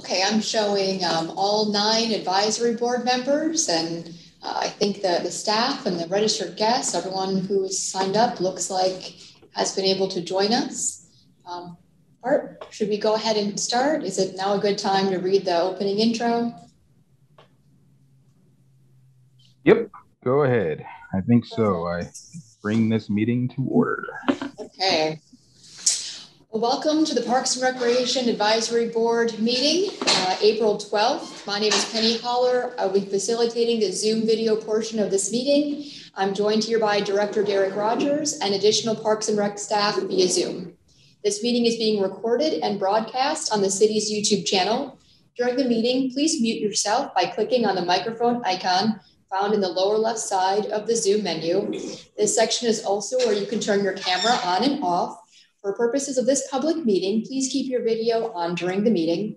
Okay, I'm showing all 9 advisory board members, and I think the staff and the registered guests, everyone who is signed up, looks like has been able to join us. Bart, should we go ahead and start? Is it now a good time to read the opening intro? Yep, go ahead. I think so. I bring this meeting to order. Okay. Well, welcome to the Parks and Recreation Advisory Board meeting, April 12th. My name is Penny Holler. I'll be facilitating the Zoom video portion of this meeting. I'm joined here by Director Derek Rogers and additional Parks and Rec staff via Zoom. This meeting is being recorded and broadcast on the city's YouTube channel. During the meeting, please mute yourself by clicking on the microphone icon found in the lower left side of the Zoom menu. This section is also where you can turn your camera on and off. For purposes of this public meeting, please keep your video on during the meeting.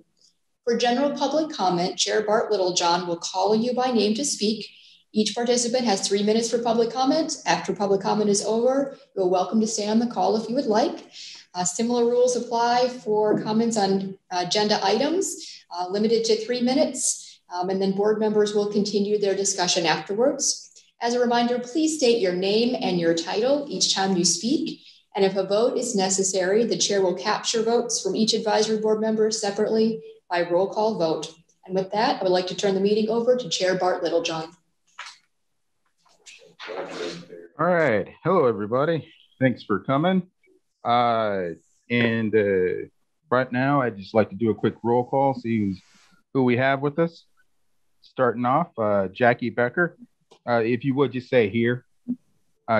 For general public comment, Chair Bart Littlejohn will call you by name to speak. Each participant has 3 minutes for public comment. After public comment is over, you're welcome to stay on the call if you would like. Similar rules apply for comments on agenda items, limited to 3 minutes, and then board members will continue their discussion afterwards. As a reminder, please state your name and your title each time you speak. And if a vote is necessary, the chair will capture votes from each advisory board member separately by roll call vote. And with that, I would like to turn the meeting over to Chair Bart Littlejohn. All right. Hello, everybody. Thanks for coming. Right now, I'd just like to do a quick roll call, see who we have with us. Starting off, Jackie Becker. If you would just say here.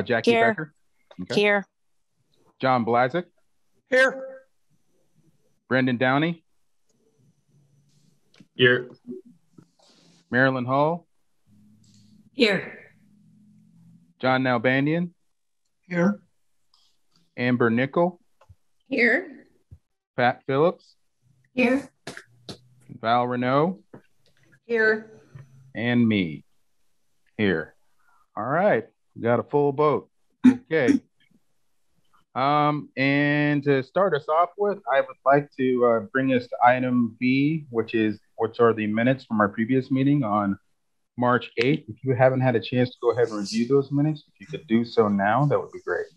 Jackie here. Becker. Okay. Here. John Blazik. Here. Brendan Downey. Here. Marilyn Hall. Here. John Nalbandian. Here. Amber Nickel. Here. Pat Phillips. Here. Val Renault. Here. And me. Here. All right. We got a full boat. Okay. And to start us off with, I would like to bring us to item B, which are the minutes from our previous meeting on March 8th. If you haven't had a chance to go ahead and review those minutes, if you could do so now, that would be great.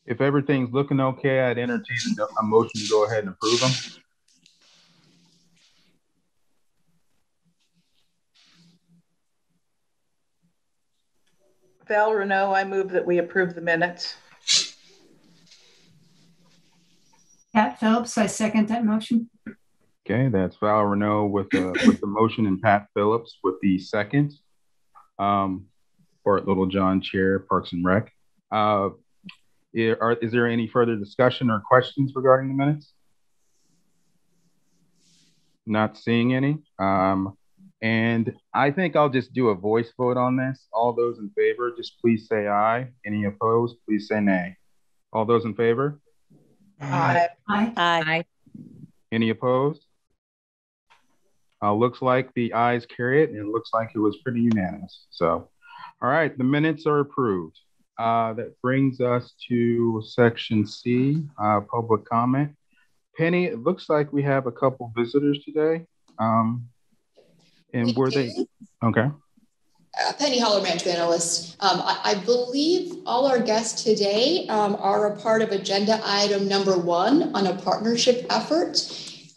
If everything's looking okay, I'd entertain a motion to go ahead and approve them. Val Renault, I move that we approve the minutes. Pat Phillips, I second that motion. Okay, that's Val Renault with the motion and Pat Phillips with the second. Bart Littlejohn, Chair, Parks and Rec. Is there any further discussion or questions regarding the minutes? Not seeing any. And I think I'll just do a voice vote on this. All those in favor, just please say aye. Any opposed, please say nay. All those in favor? Aye. Aye. Aye. Any opposed? Looks like the ayes carry it, and it looks like it was pretty unanimous. So, all right, the minutes are approved. That brings us to section C, public comment. Penny, it looks like we have a couple visitors today. And were they, okay. Penny Holler, management analyst. I believe all our guests today are a part of agenda item number 1 on a partnership effort.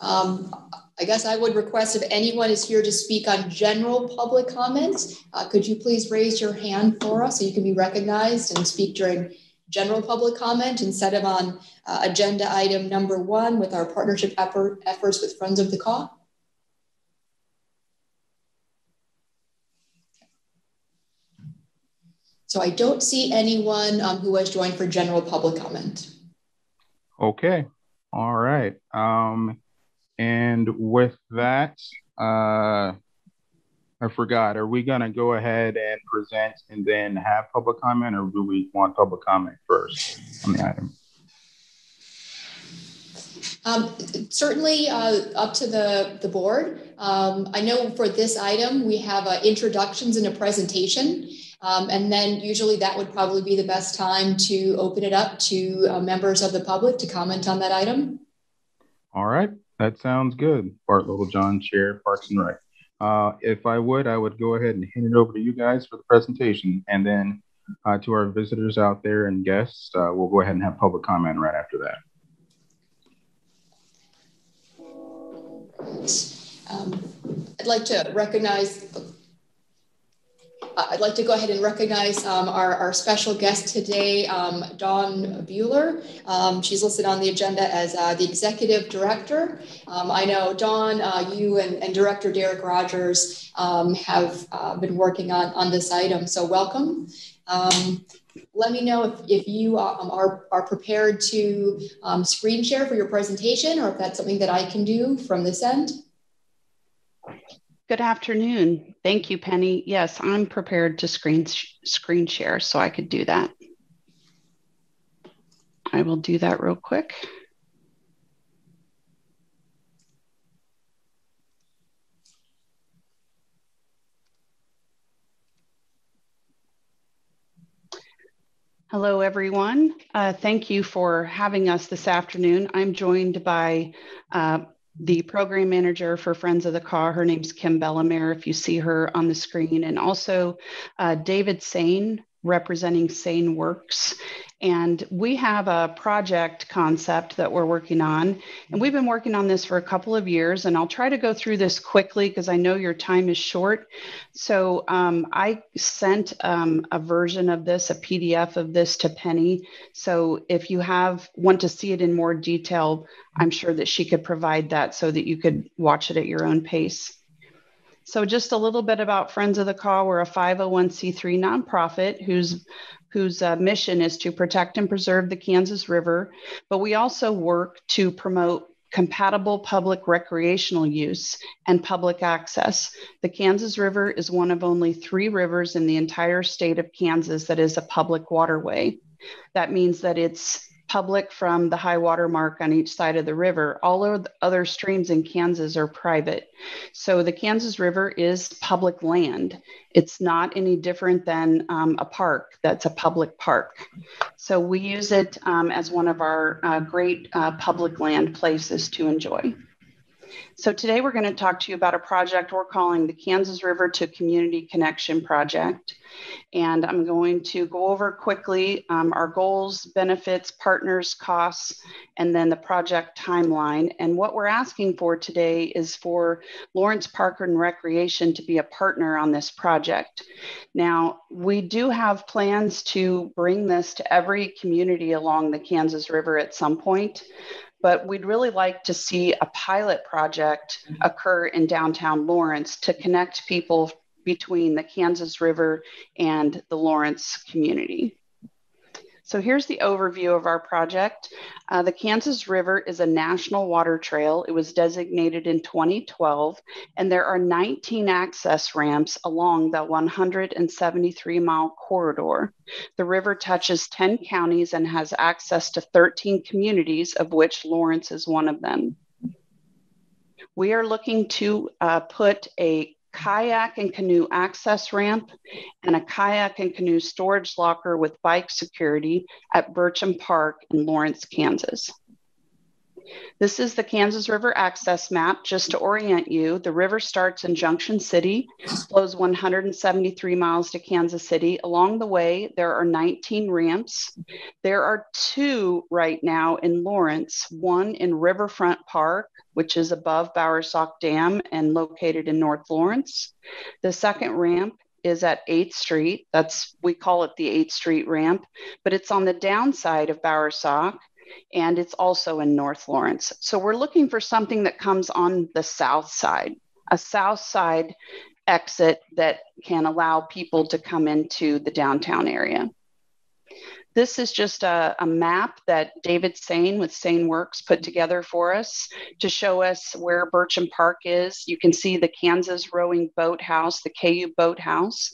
I guess I would request if anyone is here to speak on general public comments, could you please raise your hand for us so you can be recognized and speak during general public comment instead of on agenda item number 1 with our partnership efforts with Friends of the Caw? So I don't see anyone who has joined for general public comment. Okay, all right. And with that, I forgot, are we gonna go ahead and present and then have public comment, or do we want public comment first on the item? Certainly up to the board. I know for this item, we have introductions and a presentation. And then usually that would probably be the best time to open it up to members of the public to comment on that item. All right, that sounds good. Bart Littlejohn, Chair, Parks and Rec. If I would go ahead and hand it over to you guys for the presentation, and then to our visitors out there and guests, we'll go ahead and have public comment right after that. I'd like to go ahead and recognize our special guest today, Dawn Bueller. She's listed on the agenda as the Executive Director. I know, Dawn, you and Director Derek Rogers have been working on this item, so welcome. Let me know if you are prepared to screen share for your presentation, or if that's something that I can do from this end. Good afternoon. Thank you, Penny. Yes, I'm prepared to screen share, so I could do that. I will do that real quick. Hello, everyone. Thank you for having us this afternoon. I'm joined by the program manager for Friends of the Caw. Her name's Kim Bellamere, if you see her on the screen, and also David Sane, representing Sane Works. And we have a project concept that we're working on, and we've been working on this for a couple of years, and I'll try to go through this quickly because I know your time is short. So I sent a version of this, a PDF of this, to Penny. So if you want to see it in more detail, I'm sure that she could provide that so that you could watch it at your own pace. So just a little bit about Friends of the Caw. We're a 501c3 nonprofit whose mission is to protect and preserve the Kansas River, but we also work to promote compatible public recreational use and public access. The Kansas River is one of only 3 rivers in the entire state of Kansas that is a public waterway. That means that it's public from the high water mark on each side of the river. All of the other streams in Kansas are private. So the Kansas River is public land. It's not any different than a park that's a public park. So we use it as one of our great public land places to enjoy. So today we're going to talk to you about a project we're calling the Kansas River to Community Connection Project. And I'm going to go over quickly our goals, benefits, partners, costs, and then the project timeline. And what we're asking for today is for Lawrence Park and Recreation to be a partner on this project. Now, we do have plans to bring this to every community along the Kansas River at some point, but we'd really like to see a pilot project occur in downtown Lawrence to connect people between the Kansas River and the Lawrence community. So here's the overview of our project. The Kansas River is a national water trail. It was designated in 2012, and there are 19 access ramps along the 173-mile corridor. The river touches 10 counties and has access to 13 communities, of which Lawrence is one of them. We are looking to put a kayak and canoe access ramp and a kayak and canoe storage locker with bike security at Burcham Park in Lawrence, Kansas. This is the Kansas River access map. Just to orient you, the river starts in Junction City, flows 173 miles to Kansas City. Along the way, there are 19 ramps. There are 2 right now in Lawrence, one in Riverfront Park, which is above Bowersock Dam and located in North Lawrence. The second ramp is at 8th Street. We call it the 8th Street ramp, but it's on the downside of Bowersock, and it's also in North Lawrence. So we're looking for something that comes on the south side, a south side exit that can allow people to come into the downtown area. This is just a map that David Sane with Sane Works put together for us to show us where Bircham Park is. You can see the Kansas Rowing Boathouse, the KU Boathouse,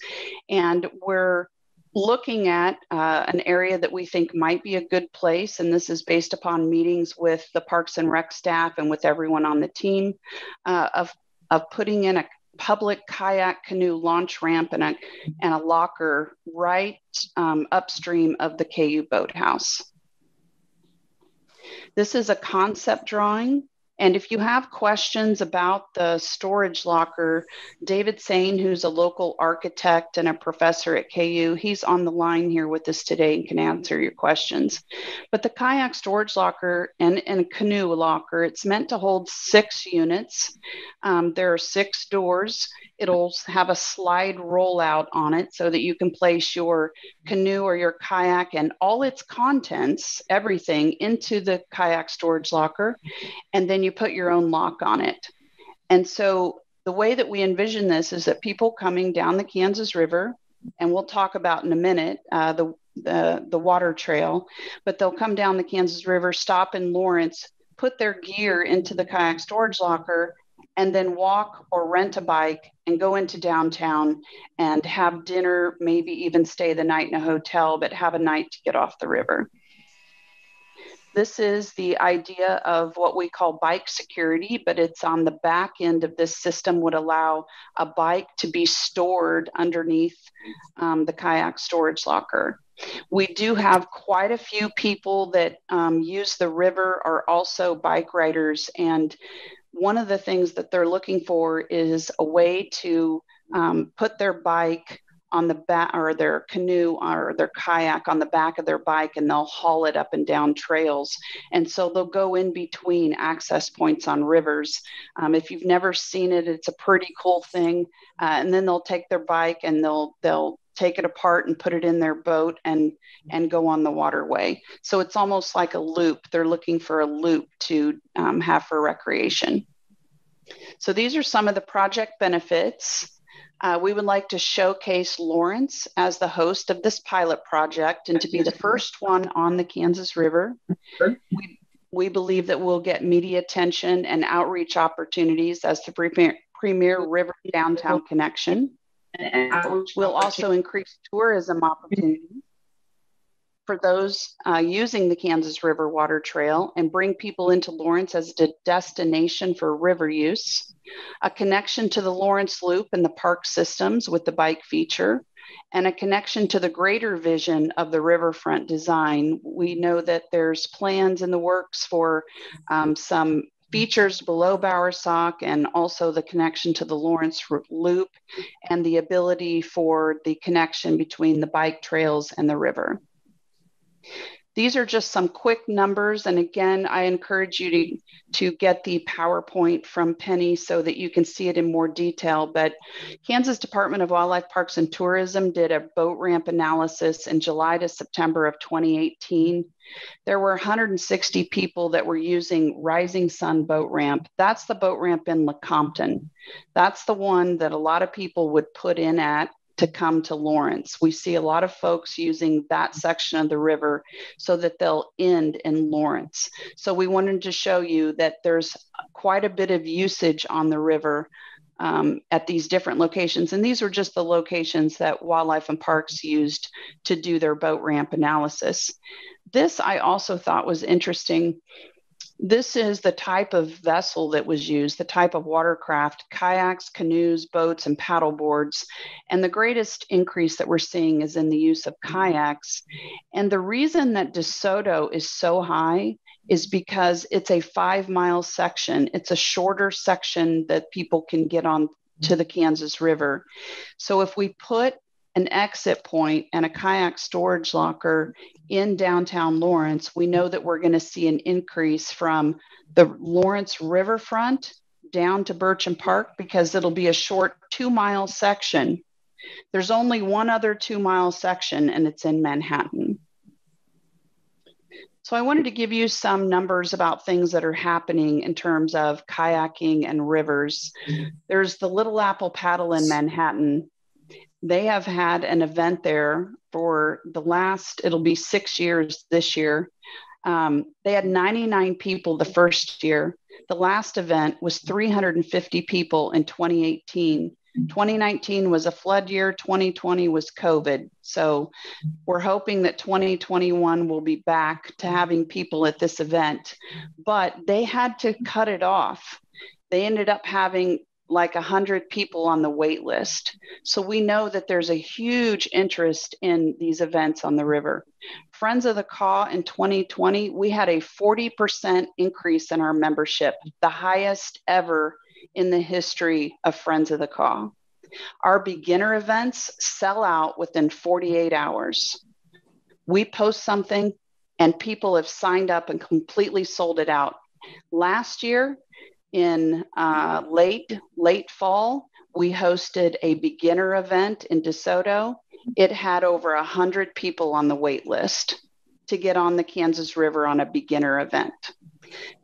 and we're looking at an area that we think might be a good place, and this is based upon meetings with the Parks and Rec staff and with everyone on the team of putting in a public kayak canoe launch ramp and a locker right upstream of the KU Boathouse. This is a concept drawing. And if you have questions about the storage locker, David Sane, who's a local architect and a professor at KU, he's on the line here with us today and can answer your questions. But the kayak storage locker and a canoe locker, it's meant to hold 6 units. There are 6 doors. It'll have a slide rollout on it so that you can place your canoe or your kayak and all its contents, everything, into the kayak storage locker. And then you put your own lock on it. And so the way that we envision this is that people coming down the Kansas River, and we'll talk about in a minute the water trail, but they'll come down the Kansas River, stop in Lawrence, put their gear into the kayak storage locker, and then walk or rent a bike and go into downtown and have dinner, maybe even stay the night in a hotel, but have a night to get off the river. This is the idea of what we call bike security, but it's on the back end of this system would allow a bike to be stored underneath the kayak storage locker. We do have quite a few people that use the river are also bike riders, and one of the things that they're looking for is a way to put their bike on the back, or their canoe or their kayak on the back of their bike, and they'll haul it up and down trails. And so they'll go in between access points on rivers. If you've never seen it, it's a pretty cool thing. And then they'll take their bike and they'll take it apart and put it in their boat and go on the waterway. So it's almost like a loop. They're looking for a loop to have for recreation. So these are some of the project benefits. We would like to showcase Lawrence as the host of this pilot project and to be the first one on the Kansas River. We believe that we'll get media attention and outreach opportunities as the premier river downtown connection. We'll also increase tourism opportunities for those using the Kansas River Water Trail and bring people into Lawrence as a destination for river use, a connection to the Lawrence Loop and the park systems with the bike feature, and a connection to the greater vision of the riverfront design. We know that there's plans in the works for some features below Bowersock and also the connection to the Lawrence Loop and the ability for the connection between the bike trails and the river. These are just some quick numbers. And again, I encourage you to get the PowerPoint from Penny so that you can see it in more detail. But Kansas Department of Wildlife, Parks and Tourism did a boat ramp analysis in July to September of 2018. There were 160 people that were using Rising Sun boat ramp. That's the boat ramp in Lecompton. That's the one that a lot of people would put in at to come to Lawrence. We see a lot of folks using that section of the river so that they'll end in Lawrence. So we wanted to show you that there's quite a bit of usage on the river at these different locations. And these were just the locations that Wildlife and Parks used to do their boat ramp analysis. This I also thought was interesting. This is the type of vessel that was used, the type of watercraft, kayaks, canoes, boats, and paddle boards. And the greatest increase that we're seeing is in the use of kayaks. And the reason that DeSoto is so high is because it's a 5-mile section. It's a shorter section that people can get on to the Kansas River. So if we put an exit point and a kayak storage locker in downtown Lawrence, we know that we're going to see an increase from the Lawrence riverfront down to Bircham Park, because it'll be a short 2-mile section. There's only one other 2-mile section, and it's in Manhattan. So I wanted to give you some numbers about things that are happening in terms of kayaking and rivers. There's the Little Apple Paddle in Manhattan. They have had an event there for the last, it'll be 6 years this year. They had 99 people the first year. The last event was 350 people in 2018. 2019 was a flood year. 2020 was COVID. So we're hoping that 2021 will be back to having people at this event, but they had to cut it off. They ended up having like 100 people on the wait list. So we know that there's a huge interest in these events on the river. Friends of the Caw in 2020, we had a 40% increase in our membership, the highest ever in the history of Friends of the Caw. Our beginner events sell out within 48 hours. We post something and people have signed up and completely sold it out. Last year, in late fall, we hosted a beginner event in DeSoto. It had over 100 people on the wait list to get on the Kansas River on a beginner event.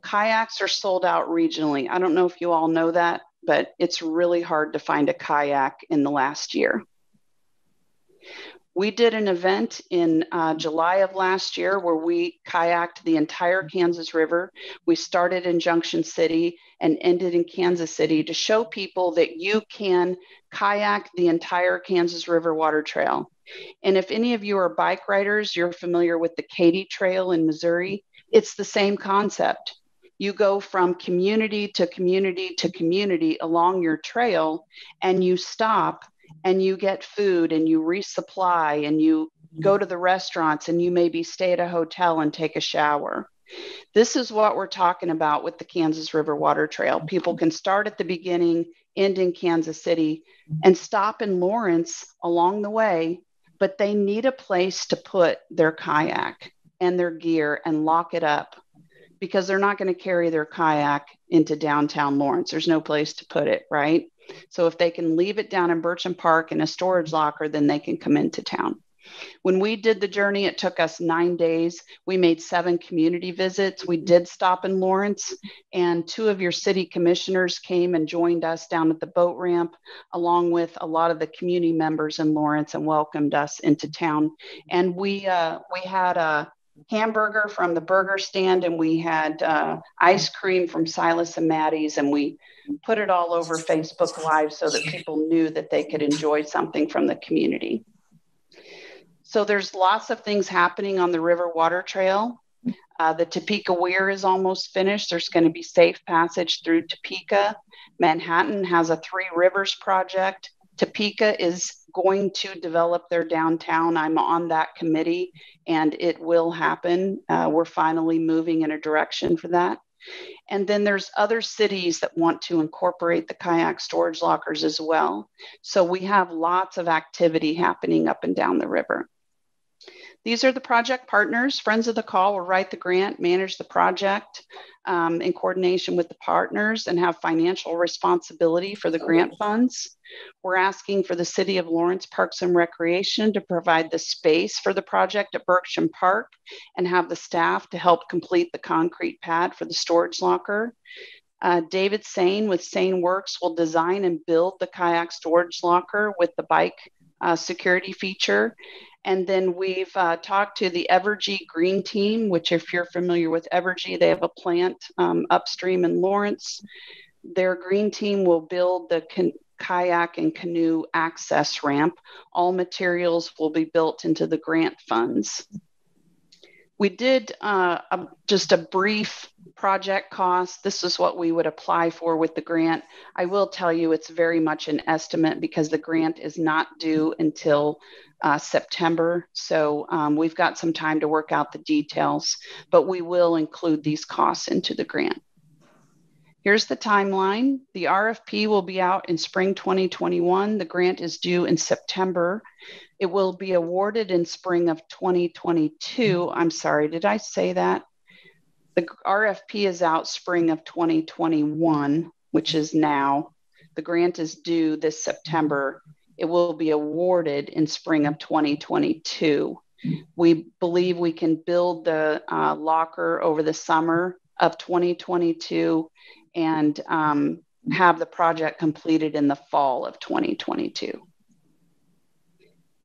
Kayaks are sold out regionally. I don't know if you all know that, but it's really hard to find a kayak in the last year. We did an event in July of last year where we kayaked the entire Kansas River. We started in Junction City and ended in Kansas City to show people that you can kayak the entire Kansas River Water Trail. And if any of you are bike riders, you're familiar with the Katy Trail in Missouri. It's the same concept. You go from community to community to community along your trail, and you stop and you get food and you resupply and you go to the restaurants and you maybe stay at a hotel and take a shower. This is what we're talking about with the Kansas River Water Trail. People can start at the beginning, end in Kansas City, and stop in Lawrence along the way, but they need a place to put their kayak and their gear and lock it up, because they're not going to carry their kayak into downtown Lawrence. There's no place to put it, right? So if they can leave it down in Bircham Park in a storage locker, then they can come into town. When we did the journey, it took us 9 days. We made 7 community visits. We did stop in Lawrence, and 2 of your city commissioners came and joined us down at the boat ramp, along with a lot of the community members in Lawrence, and welcomed us into town. And we had a hamburger from the burger stand, and we had ice cream from Silas and Maddie's, and we put it all over Facebook Live so that people knew that they could enjoy something from the community. So there's lots of things happening on the River Water Trail. The Topeka Weir is almost finished. There's going to be safe passage through Topeka. Manhattan has a 3 Rivers project. Topeka is going to develop their downtown. I'm on that committee, and it will happen. We're finally moving in a direction for that. And then there's other cities that want to incorporate the kayak storage lockers as well. So we have lots of activity happening up and down the river. These are the project partners. Friends of the Caw will write the grant, manage the project in coordination with the partners, and have financial responsibility for the grant funds. We're asking for the City of Lawrence Parks and Recreation to provide the space for the project at Bircham Park and have the staff to help complete the concrete pad for the storage locker. David Sane with Sane Works will design and build the kayak storage locker with the bike security feature. And then we've talked to the Evergy Green Team, which, if you're familiar with Evergy, they have a plant upstream in Lawrence. Their green team will build the kayak and canoe access ramp. All materials will be built into the grant funds. We did just a brief project cost. This is what we would apply for with the grant. I will tell you it's very much an estimate because the grant is not due until September. So we've got some time to work out the details, but we will include these costs into the grant. Here's the timeline. The RFP will be out in spring 2021. The grant is due in September. It will be awarded in spring of 2022. I'm sorry, did I say that? The RFP is out spring of 2021, which is now. The grant is due this September. It will be awarded in spring of 2022. We believe we can build the locker over the summer of 2022 and have the project completed in the fall of 2022.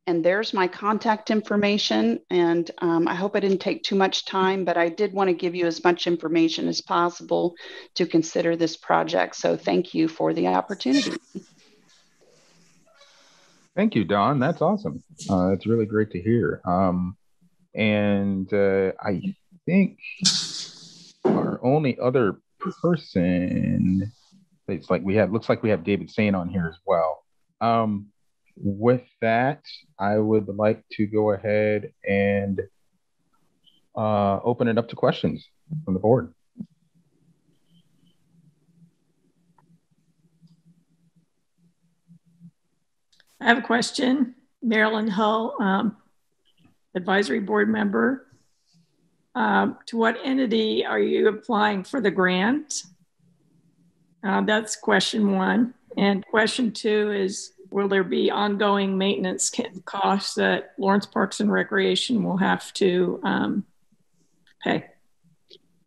And there's my contact information. And I hope I didn't take too much time, but I did want to give you as much information as possible to consider this project. So thank you for the opportunity. Thank you, Dawn. That's awesome. It's really great to hear. I think our only other person, it's like looks like we have David Sain on here as well. With that, I would like to go ahead and open it up to questions from the board. I have a question. Marilyn Hull, advisory board member. To what entity are you applying for the grant? That's question one. And question two is, will there be ongoing maintenance costs that Lawrence Parks and Recreation will have to pay?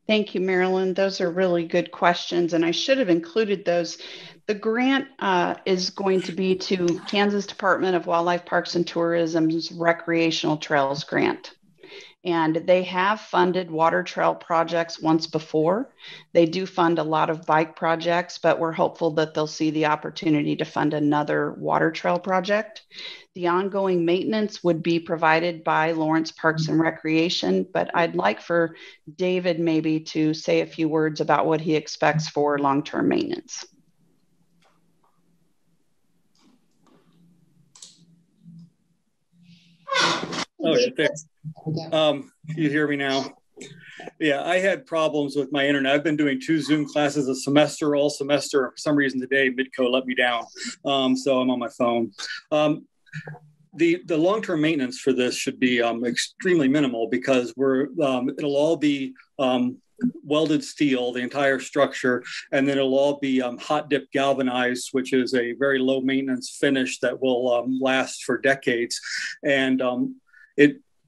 Thank you, Marilyn. Those are really good questions, and I should have included those. The grant is going to be to Kansas Department of Wildlife, Parks and Tourism's Recreational Trails Grant. And they have funded water trail projects once before. They do fund a lot of bike projects, but we're hopeful that they'll see the opportunity to fund another water trail project. The ongoing maintenance would be provided by Lawrence Parks and Recreation, but I'd like for David maybe to say a few words about what he expects for long-term maintenance. Oh, you hear me now? Yeah, I had problems with my internet. I've been doing 2 Zoom classes all semester. For some reason today, Midco let me down. So I'm on my phone. The long-term maintenance for this should be extremely minimal because it'll all be welded steel, the entire structure, and then it'll all be hot dip galvanized, which is a very low maintenance finish that will last for decades. And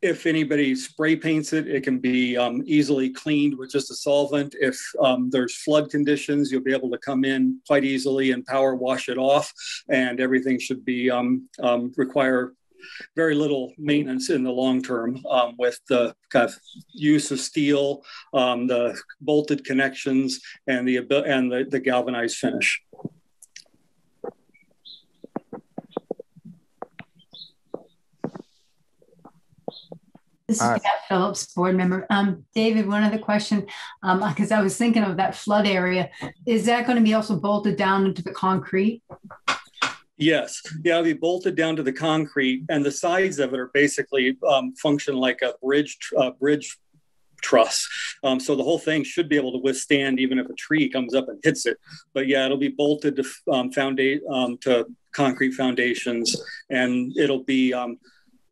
if anybody spray paints it, it can be easily cleaned with just a solvent. If there's flood conditions, you'll be able to come in quite easily and power wash it off, and everything should be require very little maintenance in the long term with the kind of use of steel, the bolted connections, and the galvanized finish. This is Kat Phillips, board member. David, one other question, because I was thinking of that flood area. Is that going to be also bolted down into the concrete? Yes. Yeah, it'll be bolted down to the concrete, and the sides of it are basically function like a bridge truss. So the whole thing should be able to withstand even if a tree comes up and hits it. But yeah, it'll be bolted to to concrete foundations, and it'll be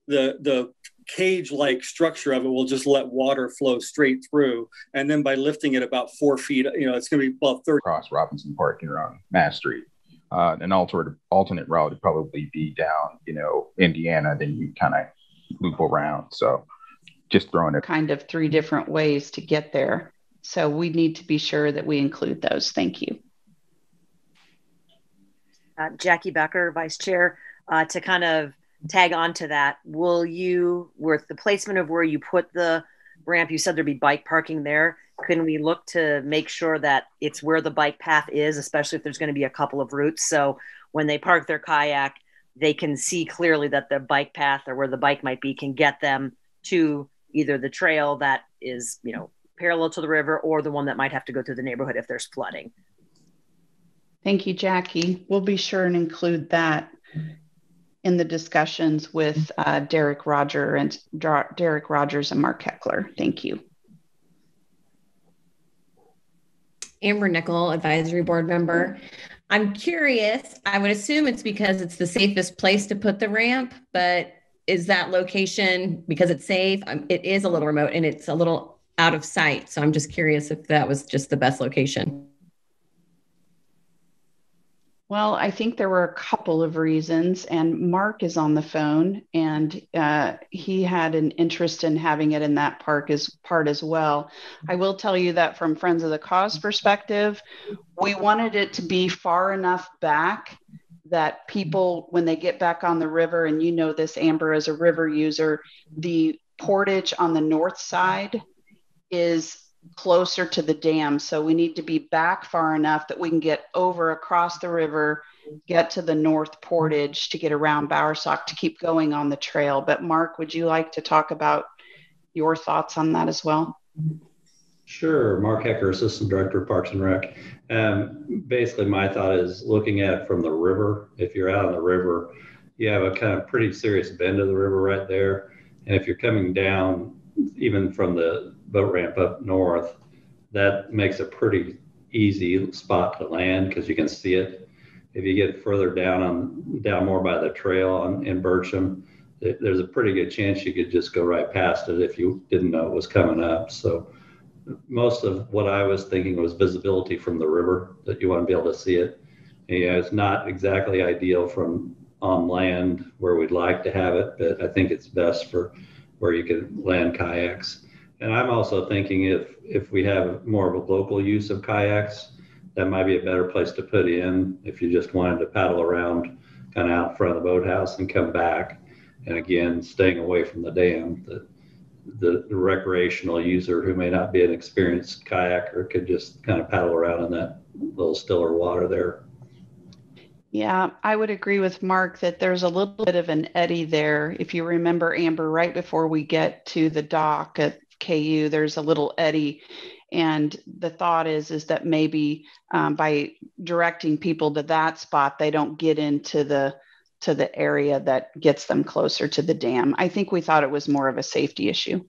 the cage-like structure of it will just let water flow straight through. And then by lifting it about 4 feet, it's going to be about 30. Across Robinson Park here on Mass Street. An alternate route would probably be down, Indiana, then you kind of loop around. So just throwing it. Kind of 3 different ways to get there. So we need to be sure that we include those. Thank you. Jackie Becker, Vice Chair, to kind of tag on to that, with the placement of where you put the ramp, you said there'd be bike parking there. Can we look to make sure that it's where the bike path is, especially if there's going to be a couple of routes? So when they park their kayak, they can see clearly that the bike path or where the bike might be can get them to either the trail that is, you know, parallel to the river or the one that might have to go through the neighborhood if there's flooding. Thank you, Jackie. We'll be sure and include that in the discussions with Derek Rogers and Mark Heckler. Thank you. Amber Nickel, advisory board member. I'm curious, I would assume it's because it's the safest place to put the ramp, but is that location because it's safe? It is a little remote and it's a little out of sight. So I'm just curious if that was just the best location. Well, I think there were a couple of reasons, and Mark is on the phone, and he had an interest in having it in that part as well. I will tell you that from Friends of the Cause perspective, we wanted it to be far enough back that people, when they get back on the river, and you know this, Amber, as a river user, the portage on the north side is closer to the dam. So we need to be back far enough that we can get over across the river, get to the north portage to get around Bowersock to keep going on the trail. But Mark, would you like to talk about your thoughts on that as well? Sure. Mark Hecker, Assistant Director of Parks and Rec. Basically, my thought is looking at it from the river. If you're out on the river, you have a kind of pretty serious bend of the river right there. And if you're coming down, even from the boat ramp up north, that makes a pretty easy spot to land because you can see it. If you get further down more by the trail in Bircham, there's a pretty good chance you could just go right past it if you didn't know it was coming up. So most of what I was thinking was visibility from the river, that you want to be able to see it. And, yeah, it's not exactly ideal from on land where we'd like to have it, but I think it's best for where you can land kayaks. And I'm also thinking if we have more of a local use of kayaks, that might be a better place to put in if you just wanted to paddle around kind of out front of the boathouse and come back. And again, staying away from the dam. The recreational user who may not be an experienced kayaker could just kind of paddle around in that little stiller water there. Yeah, I would agree with Mark that there's a little bit of an eddy there. If you remember, Amber, right before we get to the dock at KU, there's a little eddy. And the thought is that maybe by directing people to that spot, they don't get into the area that gets them closer to the dam. I think we thought it was more of a safety issue.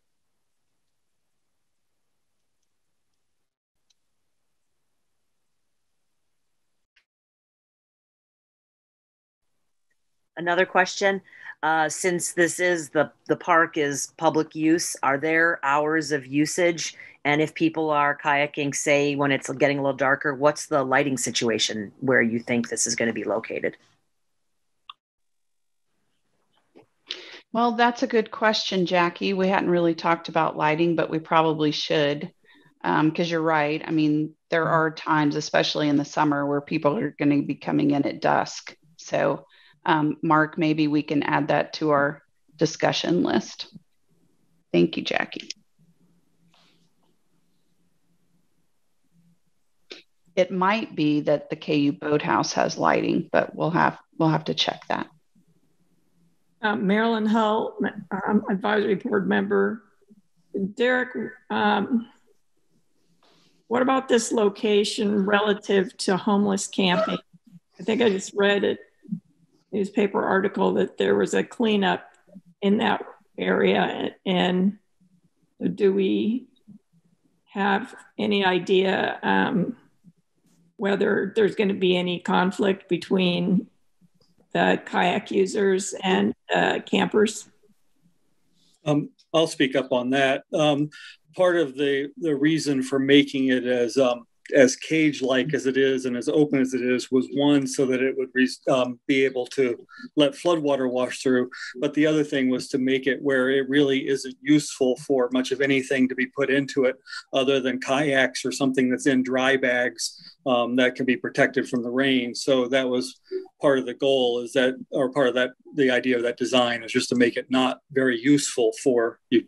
Another question, since this is the park is public use, are there hours of usage? And if people are kayaking, say when it's getting a little darker, what's the lighting situation where you think this is going to be located? Well, that's a good question, Jackie. We hadn't really talked about lighting, but we probably should, because you're right. I mean, there are times, especially in the summer, where people are going to be coming in at dusk. So Mark, maybe we can add that to our discussion list. Thank you, Jackie. It might be that the KU Boathouse has lighting, but we'll have to check that. Marilyn Hull, advisory board member. Derek, what about this location relative to homeless camping? I think I just read a newspaper article that there was a cleanup in that area. And do we have any idea whether there's going to be any conflict between the kayak users and campers? I'll speak up on that. Part of the reason for making it as cage-like as it is and as open as it is was one, so that it would be able to let floodwater wash through. But the other thing was to make it where it really isn't useful for much of anything to be put into it other than kayaks or something that's in dry bags that can be protected from the rain. So that was part of the goal, the idea of that design is just to make it not very useful for you.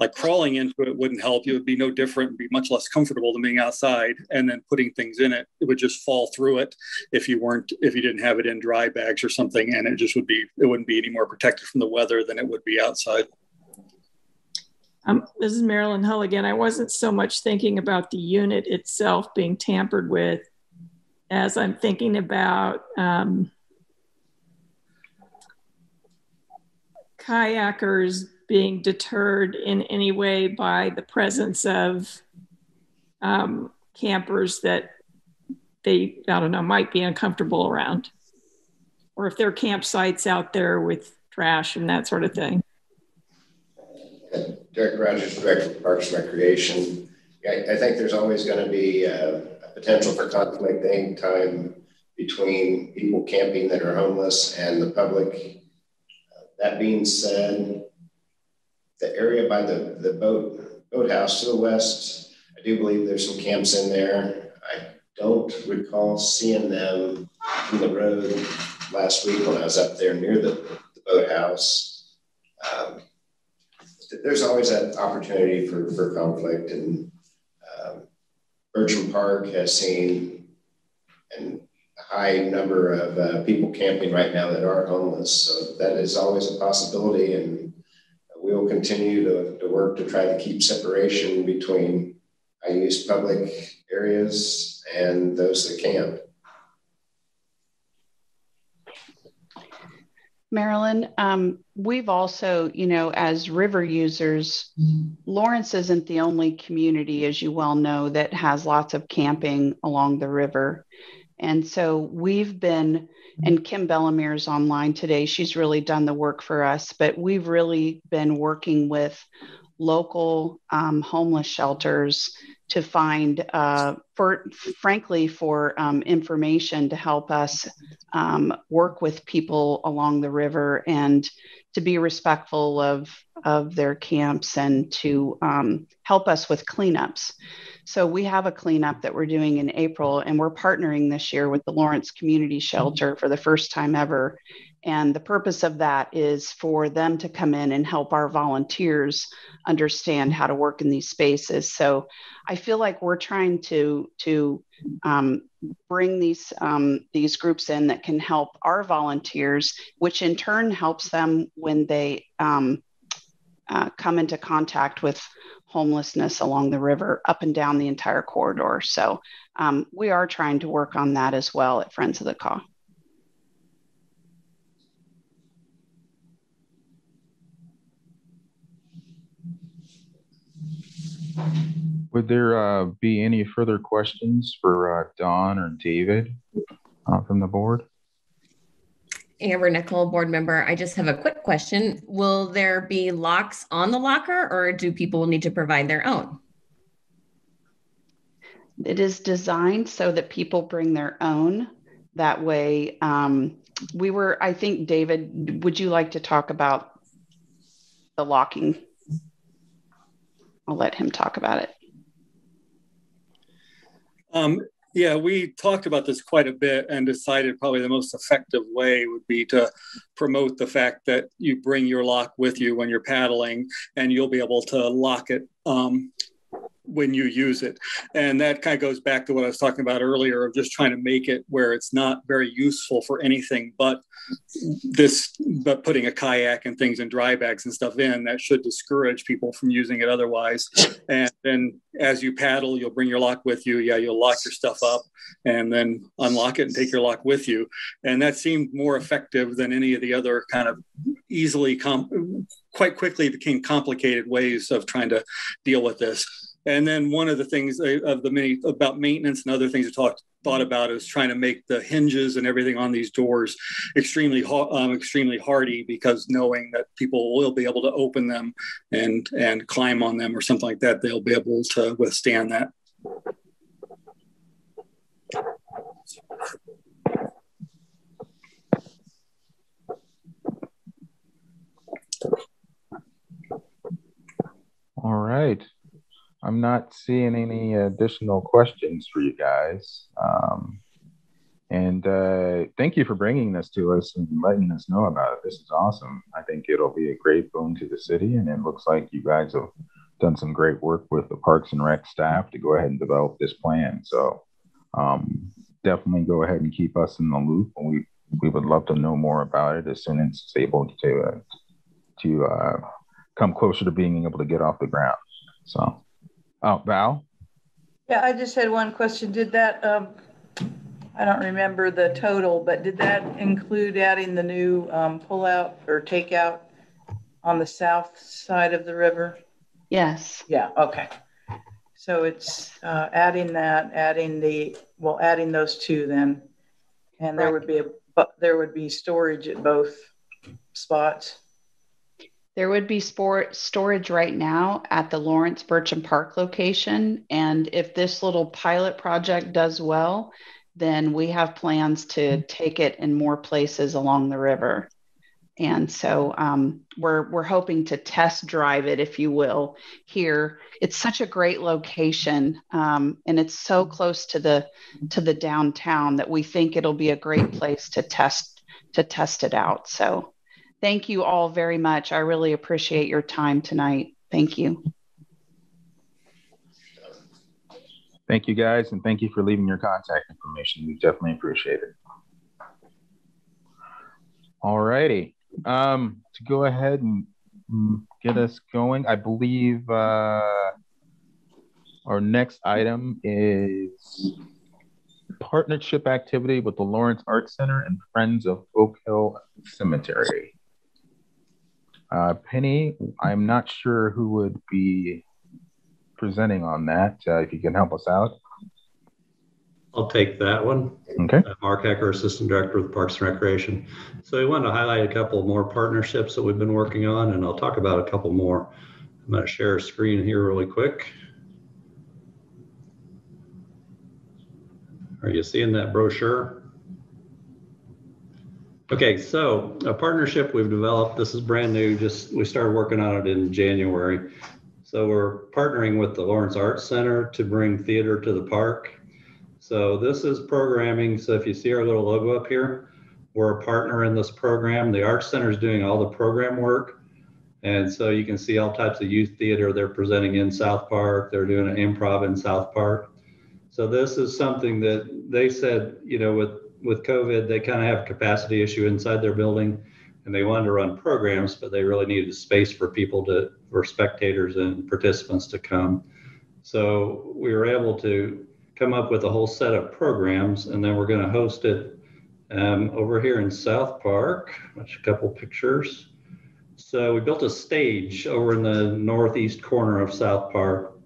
Like crawling into it wouldn't help. It would be no different, be much less comfortable than being outside. And then putting things in it, it would just fall through it if you didn't have it in dry bags or something. And it wouldn't be any more protected from the weather than it would be outside. This is Marilyn Hull again. I wasn't so much thinking about the unit itself being tampered with as I'm thinking about kayakers being deterred in any way by the presence of campers that they, I don't know, might be uncomfortable around. Or if there are campsites out there with trash and that sort of thing. Derek Rogers, Director of Parks and Recreation. I think there's always going to be a potential for conflict anytime between people camping that are homeless and the public. That being said, the area by the boathouse to the west, I do believe there's some camps in there. I don't recall seeing them in the road last week when I was up there near the boathouse. There's always that opportunity for conflict, and Bertram Park has seen a high number of people camping right now that are homeless. So that is always a possibility, and we will continue to work to try to keep separation between high-use public areas and those that camp. Marilyn, we've also, as river users, Lawrence isn't the only community, as you well know, that has lots of camping along the river. And so we've been, and Kim Bellamere's online today, she's really done the work for us, but we've really been working with local homeless shelters to find, for information to help us work with people along the river and to be respectful of their camps and to help us with cleanups. So we have a cleanup that we're doing in April, and we're partnering this year with the Lawrence Community Shelter for the first time ever. And the purpose of that is for them to come in and help our volunteers understand how to work in these spaces. So I feel like we're trying to bring these groups in that can help our volunteers, which in turn helps them when they come into contact with homelessness along the river, up and down the entire corridor. So we are trying to work on that as well at Friends of the Caw. Would there be any further questions for Dawn or David from the board? Amber Nickel, board member. I just have a quick question. Will there be locks on the locker, or do people need to provide their own? It is designed so that people bring their own. That way, I think, David, would you like to talk about the locking? I'll let him talk about it. Yeah, we talked about this quite a bit and decided probably the most effective way would be to promote the fact that you bring your lock with you when you're paddling, and you'll be able to lock it when you use it. And that kind of goes back to what I was talking about earlier of just trying to make it where it's not very useful for anything but putting a kayak and things in dry bags and stuff in. That should discourage people from using it otherwise. And then as you paddle, you'll bring your lock with you. Yeah, you'll lock your stuff up and then unlock it and take your lock with you. And that seemed more effective than any of the other kind of quite quickly became complicated ways of trying to deal with this. And then one of the things of the many about maintenance and other things we thought about is trying to make the hinges and everything on these doors extremely hardy, because knowing that people will be able to open them and climb on them or something like that, they'll be able to withstand that. All right. I'm not seeing any additional questions for you guys. And thank you for bringing this to us and letting us know about it. This is awesome. I think it'll be a great boon to the city. And it looks like you guys have done some great work with the Parks and Rec staff to go ahead and develop this plan. So definitely go ahead and keep us in the loop. And we would love to know more about it as soon as it's able to come closer to being able to get off the ground. So, Val? Yeah, I just had one question. Did that, I don't remember the total, but did that include adding the new pull-out or takeout on the south side of the river? Yes. Yeah, okay. So it's adding those two then. And there would be storage at both spots. There would be storage right now at the Lawrence Bircham Park location. And if this little pilot project does well, then we have plans to take it in more places along the river. And so we're hoping to test drive it, if you will, here. It's such a great location, and it's so close to the downtown that we think it'll be a great place to test it out. So thank you all very much. I really appreciate your time tonight. Thank you. Thank you, guys, and thank you for leaving your contact information. We definitely appreciate it. All righty. To go ahead and get us going, I believe our next item is partnership activity with the Lawrence Arts Center and Friends of Oak Hill Cemetery. Penny, I'm not sure who would be presenting on that. If you can help us out. I'll take that one. Okay. Mark Hecker, Assistant Director of Parks and Recreation. So we wanted to highlight a couple more partnerships that we've been working on, and I'll talk about a couple more. I'm going to share a screen here really quick. Are you seeing that brochure? Okay, so a partnership we've developed, this is brand new, we started working on it in January. So we're partnering with the Lawrence Arts Center to bring theater to the park. So this is programming. So if you see our little logo up here, we're a partner in this program. The Arts Center is doing all the program work. And so you can see all types of youth theater. They're presenting in South Park. They're doing an improv in South Park. So this is something that they said, you know, with COVID, they kind of have a capacity issue inside their building, and they wanted to run programs, but they really needed a space for for spectators and participants to come. So we were able to come up with a whole set of programs, and then we're going to host it over here in South Park. Watch a couple pictures. So we built a stage over in the northeast corner of South Park.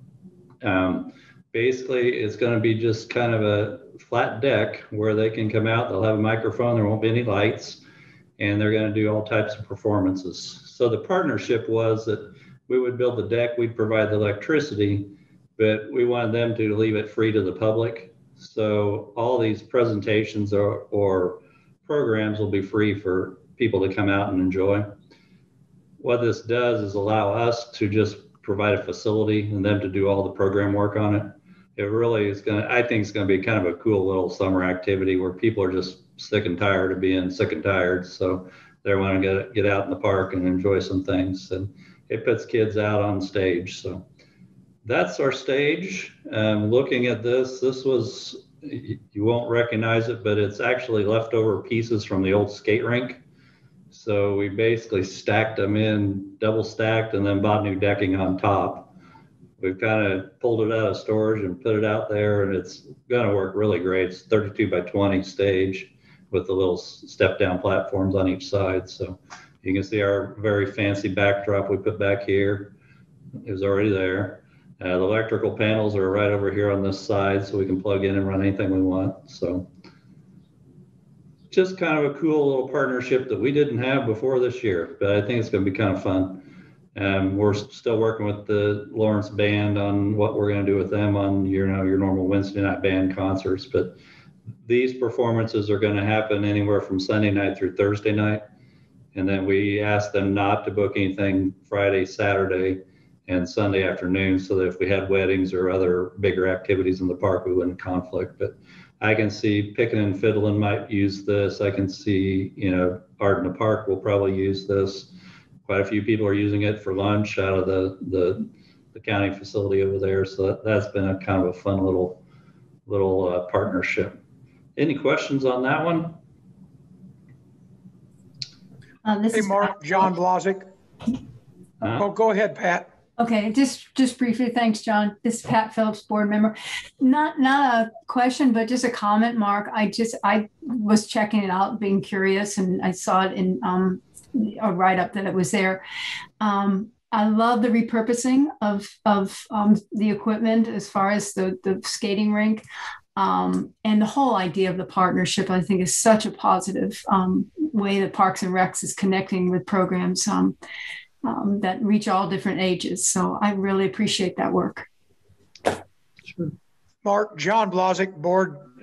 Basically, it's going to be just kind of a flat deck where they can come out. They'll have a microphone. There won't be any lights, and they're going to do all types of performances. So the partnership was that we would build the deck, we'd provide the electricity, but we wanted them to leave it free to the public. So all these presentations or programs will be free for people to come out and enjoy. What this does is allow us to just provide a facility and them to do all the program work on it. It really is I think it's going to be kind of a cool little summer activity where people are just sick and tired of being sick and tired. So they want to get out in the park and enjoy some things. And it puts kids out on stage. So that's our stage. Looking at this was, you won't recognize it, but it's actually leftover pieces from the old skate rink. So we basically stacked them in, double stacked, and then bought new decking on top. We've kind of pulled it out of storage and put it out there, and it's going to work really great. It's 32 by 20 stage with the little step down platforms on each side. So you can see our very fancy backdrop we put back here. It was already there. The electrical panels are right over here on this side, so we can plug in and run anything we want. So just kind of a cool little partnership that we didn't have before this year, but I think it's going to be kind of fun. We're still working with the Lawrence Band on what we're going to do with them on your normal Wednesday night band concerts. But these performances are going to happen anywhere from Sunday night through Thursday night. And then we asked them not to book anything Friday, Saturday, and Sunday afternoon, so that if we had weddings or other bigger activities in the park, we wouldn't conflict. But I can see Picking and Fiddling might use this. I can see, Art in the Park will probably use this. Quite a few people are using it for lunch out of the county facility over there. So that's been a kind of a fun little partnership. Any questions on that one? Hey, Mark, John Blazic. Oh, go ahead, Pat. Okay, just briefly, thanks, John. This is Pat Phillips, board member. Not a question, but just a comment, Mark. I was checking it out, being curious, and I saw it in a write-up that it was there. I love the repurposing of the equipment as far as the skating rink. And the whole idea of the partnership, I think, is such a positive way that Parks and Recs is connecting with programs that reach all different ages. So I really appreciate that work. Sure. Mark, John Blazik,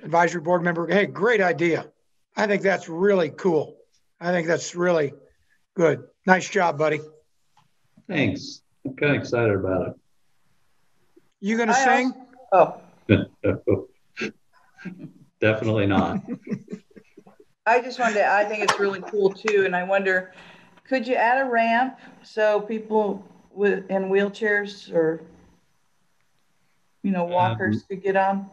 advisory board member. Hey, great idea. I think that's really cool. I think that's really good. Nice job, buddy. Thanks. I'm kind of excited about it. You going to sing? Definitely not. I just wanted to, I think it's really cool too. And I wonder, could you add a ramp so people in wheelchairs or, walkers could get on?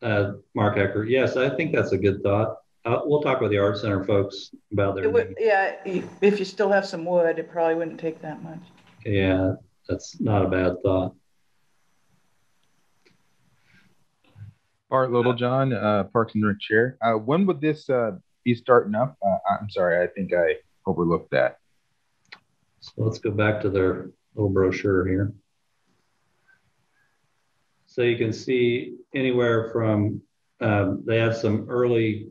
Mark Ecker. Yes, I think that's a good thought. We'll talk with the Art Center folks about their needs. Yeah, if you still have some wood, it probably wouldn't take that much. Yeah, that's not a bad thought. Bart Littlejohn, Parks and Rec Chair. When would this be starting up? I'm sorry, I think I overlooked that. So let's go back to their little brochure here. So you can see anywhere from, they have some early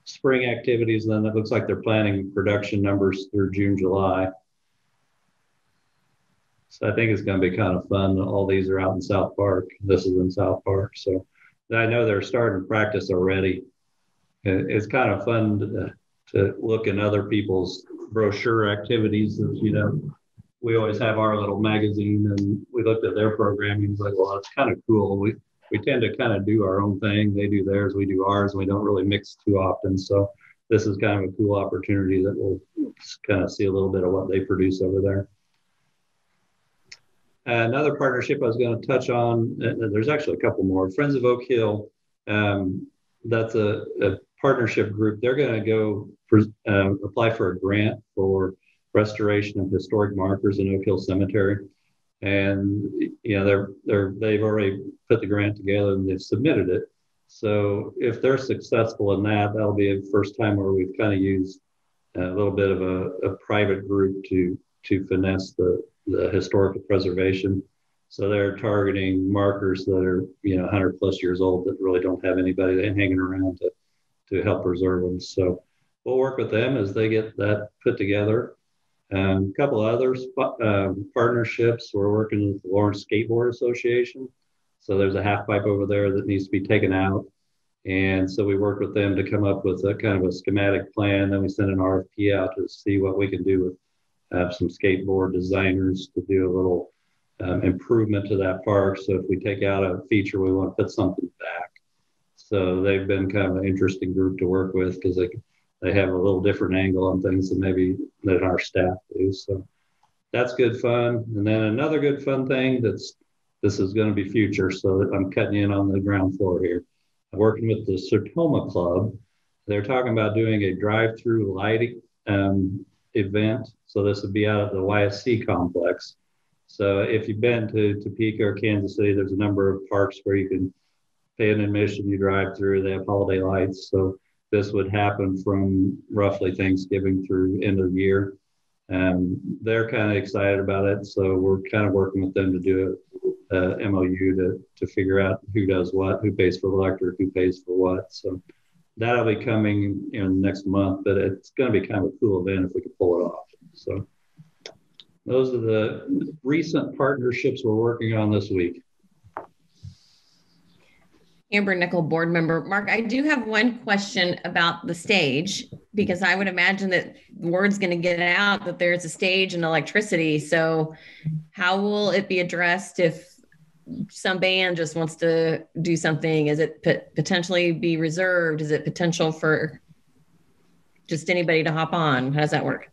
spring activities, and then it looks like they're planning production numbers through June, July. So I think it's going to be kind of fun. All these are out in South Park. This is in South Park. So I know they're starting to practice already. It's kind of fun to look in other people's brochure activities. We always have our little magazine, and we looked at their programming. It's like, well, it's kind of cool. We tend to kind of do our own thing. They do theirs, we do ours. We don't really mix too often. So this is kind of a cool opportunity that we'll kind of see a little bit of what they produce over there. Another partnership I was going to touch on, there's actually a couple more. Friends of Oak Hill, that's a partnership group. They're going to go apply for a grant for restoration of historic markers in Oak Hill Cemetery. And they've already put the grant together and they've submitted it. So if they're successful in that, that'll be the first time where we've kind of used a little bit of a private group to finesse the historical preservation. So they're targeting markers that are 100 plus years old that really don't have anybody hanging around to help preserve them. So we'll work with them as they get that put together. A couple of others partnerships. We're working with the Lawrence Skateboard Association. So there's a half pipe over there that needs to be taken out. And so we worked with them to come up with a kind of a schematic plan. Then we sent an RFP out to see what we can do with some skateboard designers to do a little improvement to that park. So if we take out a feature, we want to put something back. So they've been kind of an interesting group to work with because they have a little different angle on things than our staff do. So that's good fun. And then another good fun thing this is going to be future. So I'm cutting in on the ground floor here. I'm working with the Sertoma Club. They're talking about doing a drive-through lighting event. So this would be out at the YSC complex. So if you've been to Topeka or Kansas City, there's a number of parks where you can pay an admission, you drive through, they have holiday lights. So this would happen from roughly Thanksgiving through end of the year. They're kind of excited about it. So we're kind of working with them to do a MOU to figure out who does what, who pays for electric, who pays for what. So that'll be coming in next month, but it's going to be kind of a cool event if we can pull it off. So those are the recent partnerships we're working on this week. Amber Nickel, board member. Mark, I do have one question about the stage, because I would imagine that word's going to get out that there's a stage and electricity. So how will it be addressed if some band just wants to do something? Is it potentially be reserved? Is it potential for just anybody to hop on? How does that work?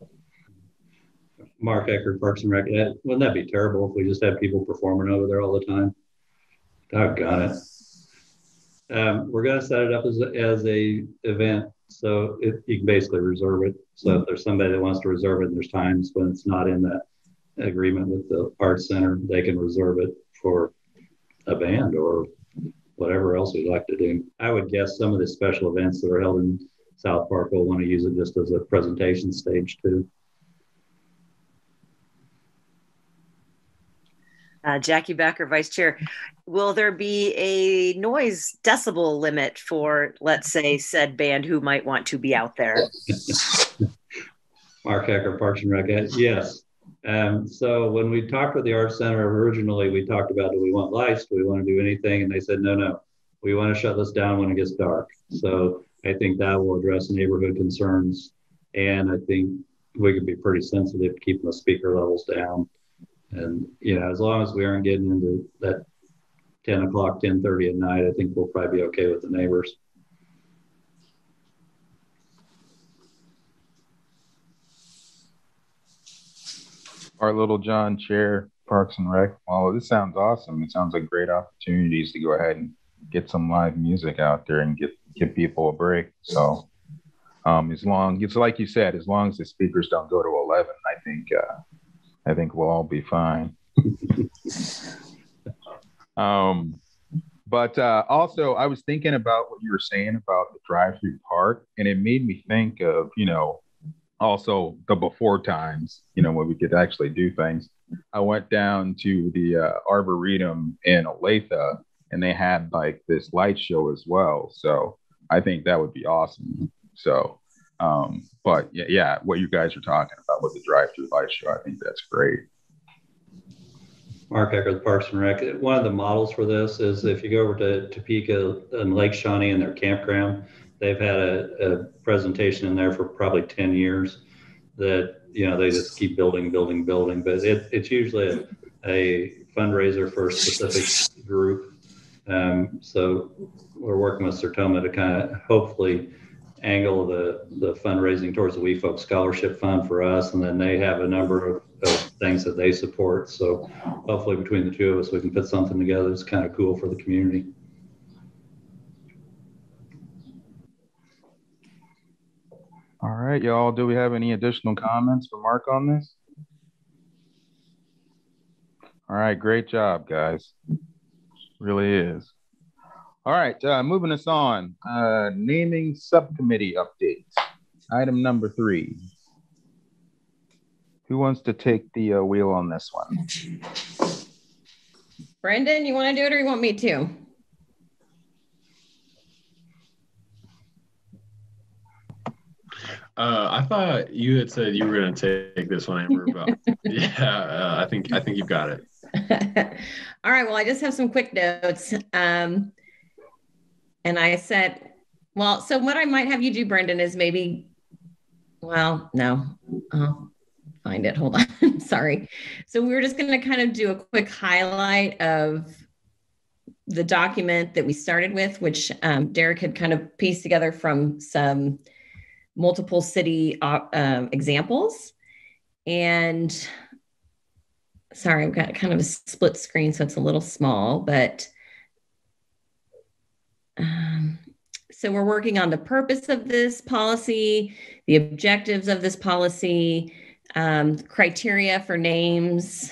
Mark Eckert, Parks and Rec. Wouldn't that be terrible if we just had people performing over there all the time? Doggone it. We're going to set it up as a event So you can basically reserve it. So if there's somebody that wants to reserve it, and there's times when it's not in that agreement with the Arts Center, they can reserve it for a band or whatever else we'd like to do. I would guess some of the special events that are held in South Park will want to use it just as a presentation stage too. Jackie Becker, Vice Chair, will there be a noise decibel limit for, let's say, said band who might want to be out there? Mark Hecker, Parks and Rec, yes. So when we talked with the Arts Center originally, we talked about, do we want lights? Do we want to do anything? And they said, no, we want to shut this down when it gets dark. So I think that will address neighborhood concerns. And I think we could be pretty sensitive to keeping the speaker levels down. And, as long as we aren't getting into that 10 o'clock, 10:30 at night, I think we'll probably be okay with the neighbors. Our little John, Chair, Parks and Rec. Well, this sounds awesome. It sounds like great opportunities to go ahead and get some live music out there and give people a break. So it's like you said, as long as the speakers don't go to 11, I think we'll all be fine. But also, I was thinking about what you were saying about the drive-through park, and it made me think of, also the before times, when we could actually do things. I went down to the Arboretum in Olathe, and they had like this light show as well. So I think that would be awesome. So, but yeah, what you guys are talking about with the drive-through light show, I think that's great. Mark Ecker, the Parks and Rec. One of the models for this is if you go over to Topeka and Lake Shawnee and their campground, they've had a presentation in there for probably 10 years that, they just keep building. But it's usually a fundraiser for a specific group. So we're working with Sertoma to kind of hopefully angle the fundraising towards the We Folk Scholarship Fund for us. And then they have a number of things that they support. So hopefully between the two of us, we can put something together that's kind of cool for the community. All right, y'all, do we have any additional comments for Mark on this? All right, great job, guys. Really is. All right, moving us on. Naming subcommittee updates. Item number 3. Who wants to take the wheel on this one? Brendan, you want to do it or you want me to? I thought you had said you were going to take this one, Amber. But yeah, I think you've got it. All right. Well, I just have some quick notes. And I said, well, so what I might have you do, Brendan, is maybe, well, no, I'll find it. Hold on. Sorry. So we were just going to kind of do a quick highlight of the document that we started with, which Derek had kind of pieced together from some multiple city examples. And sorry, I've got kind of a split screen, so it's a little small, but so we're working on the purpose of this policy, the objectives of this policy, criteria for names,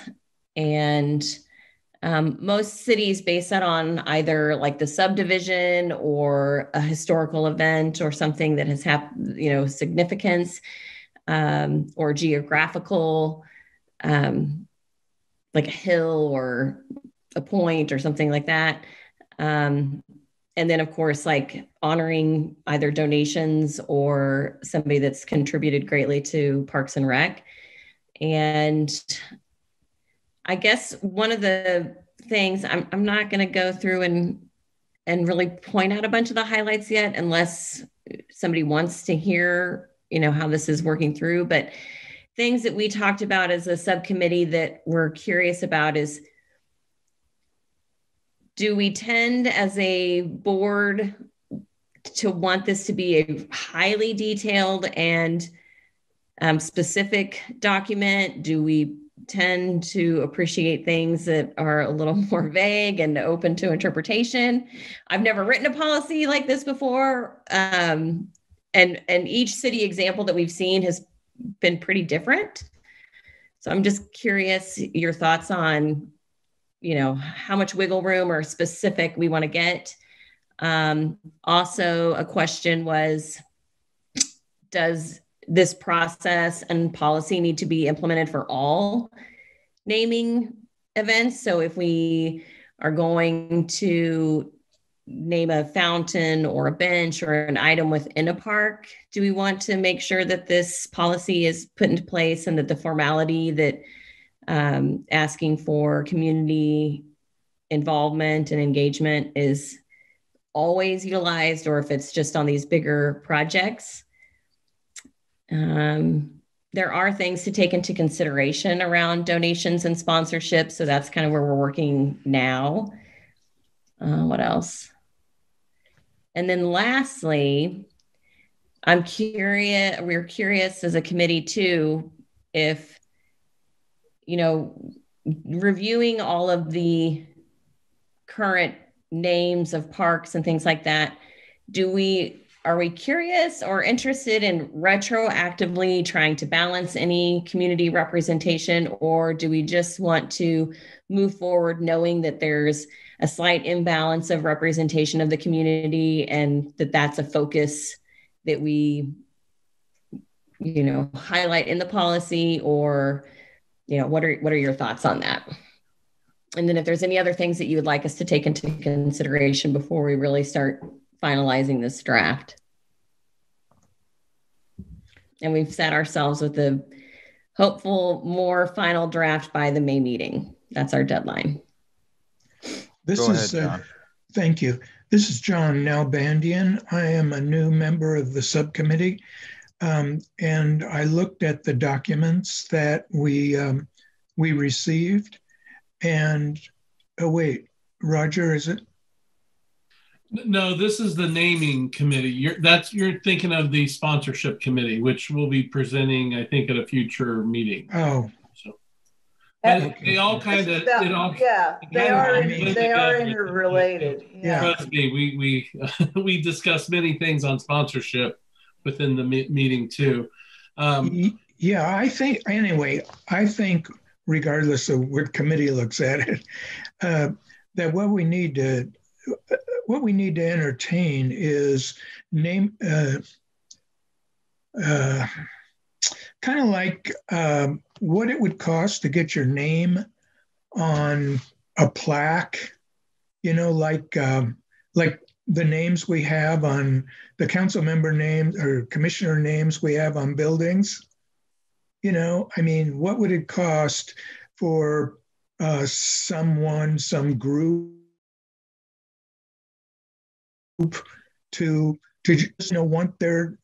and most cities base that on either like the subdivision or a historical event or something that has happened, significance, or geographical, like a hill or a point or something like that. And then, of course, like honoring either donations or somebody that's contributed greatly to Parks and Rec. And I guess one of the things, I'm not going to go through and really point out a bunch of the highlights yet, unless somebody wants to hear, how this is working through. But things that we talked about as a subcommittee that we're curious about is, do we tend as a board to want this to be a highly detailed and specific document? Do we tend to appreciate things that are a little more vague and open to interpretation? I've never written a policy like this before. And and each city example that we've seen has been pretty different. So I'm just curious your thoughts on, how much wiggle room or specific we want to get. Also, a question was, does this process and policy need to be implemented for all naming events? So if we are going to name a fountain or a bench or an item within a park, do we want to make sure that this policy is put into place and that the formality that asking for community involvement and engagement is always utilized, or if it's just on these bigger projects? There are things to take into consideration around donations and sponsorships. So that's kind of where we're working now. What else? And then lastly, we're curious as a committee too, if, reviewing all of the current names of parks and things like that, are we curious or interested in retroactively trying to balance any community representation, or do we just want to move forward knowing that there's a slight imbalance of representation of the community and that's a focus that we, highlight in the policy? Or, what are your thoughts on that? And then if there's any other things that you would like us to take into consideration before we really start finalizing this draft. And we've set ourselves with a hopeful more final draft by the May meeting. That's our deadline. Go ahead, John. Thank you. This is John Nalbandian. I am a new member of the subcommittee. And I looked at the documents that we received. And, oh wait, Roger, is it? No, this is the naming committee. You're thinking of the sponsorship committee, which we'll be presenting, I think, at a future meeting. Oh, so they all kind of, they are interrelated. Yeah. Trust me, we discussed many things on sponsorship within the meeting too. Yeah, I think regardless of what committee looks at it, that what we need to entertain is kind of like what it would cost to get your name on a plaque, like the names we have on the council member names or commissioner names we have on buildings. What would it cost for some group to just want their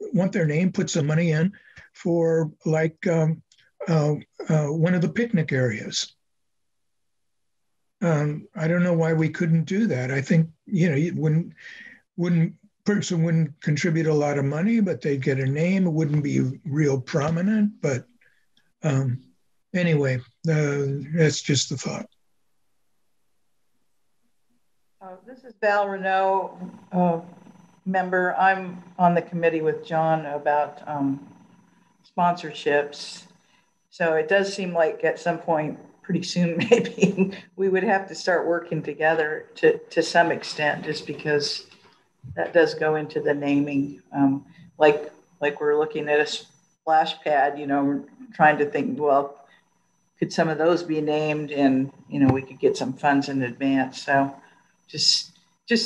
name, put some money in for like one of the picnic areas. I don't know why we couldn't do that. I think person wouldn't contribute a lot of money, but they'd get a name. It wouldn't be real prominent, but anyway, that's just the thought. This is Val Renault, member. I'm on the committee with John about sponsorships. So it does seem like at some point, pretty soon maybe, we would have to start working together to some extent, just because that does go into the naming. Like we're looking at a splash pad, we're trying to think, well, could some of those be named, and we could get some funds in advance. So just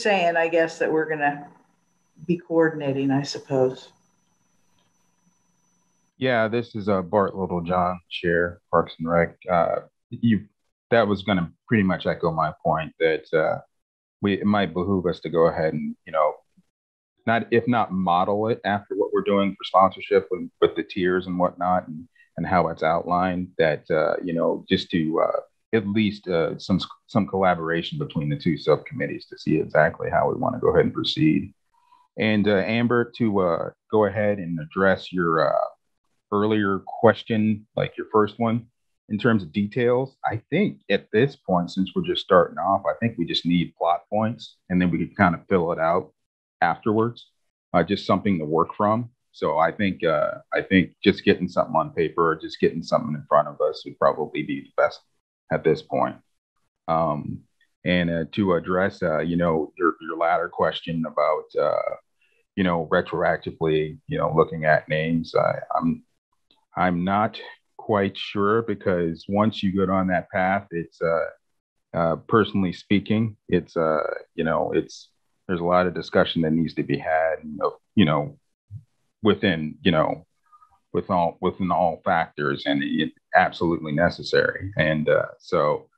saying, I guess, that we're gonna be coordinating, I suppose. Yeah, this is Bart Littlejohn, Chair, Parks and Rec. That was going to pretty much echo my point that it might behoove us to go ahead and, if not model it after what we're doing for sponsorship with the tiers and whatnot and how it's outlined, that, just to at least some collaboration between the two subcommittees to see exactly how we want to go ahead and proceed. And Amber, to go ahead and address your earlier question, like your first one, in terms of details, I think at this point, since we're just starting off, I think we just need plot points, and then we can kind of fill it out afterwards, just something to work from. So I think just getting something on paper or just getting something in front of us would probably be the best at this point. And to address, your latter question about, retroactively, looking at names, I'm not quite sure, because once you get on that path, it's personally speaking, it's there's a lot of discussion that needs to be had, within all factors, and it's absolutely necessary. And that'll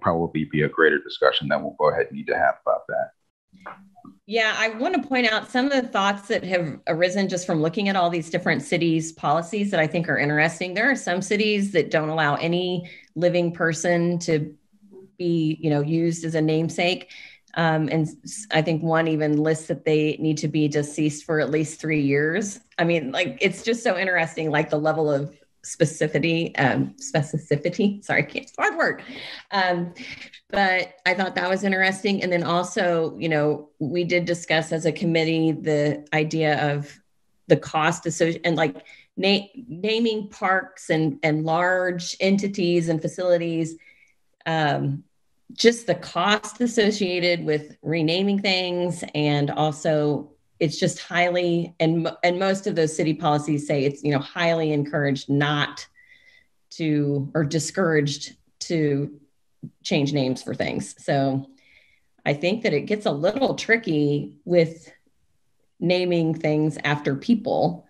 probably be a greater discussion that we'll go ahead and need to have about that. Yeah, I want to point out some of the thoughts that have arisen just from looking at all these different cities' policies that I think are interesting. There are some cities that don't allow any living person to be, used as a namesake. And I think one even lists that they need to be deceased for at least 3 years. I mean, it's just so interesting, the level of specificity. Sorry, it's a hard word. But I thought that was interesting. And then also, we did discuss as a committee the idea of the cost associated and naming parks and large entities and facilities, just the cost associated with renaming things. And also it's just highly, and most of those city policies say it's, highly encouraged not to, or discouraged to change names for things. So I think that it gets a little tricky with naming things after people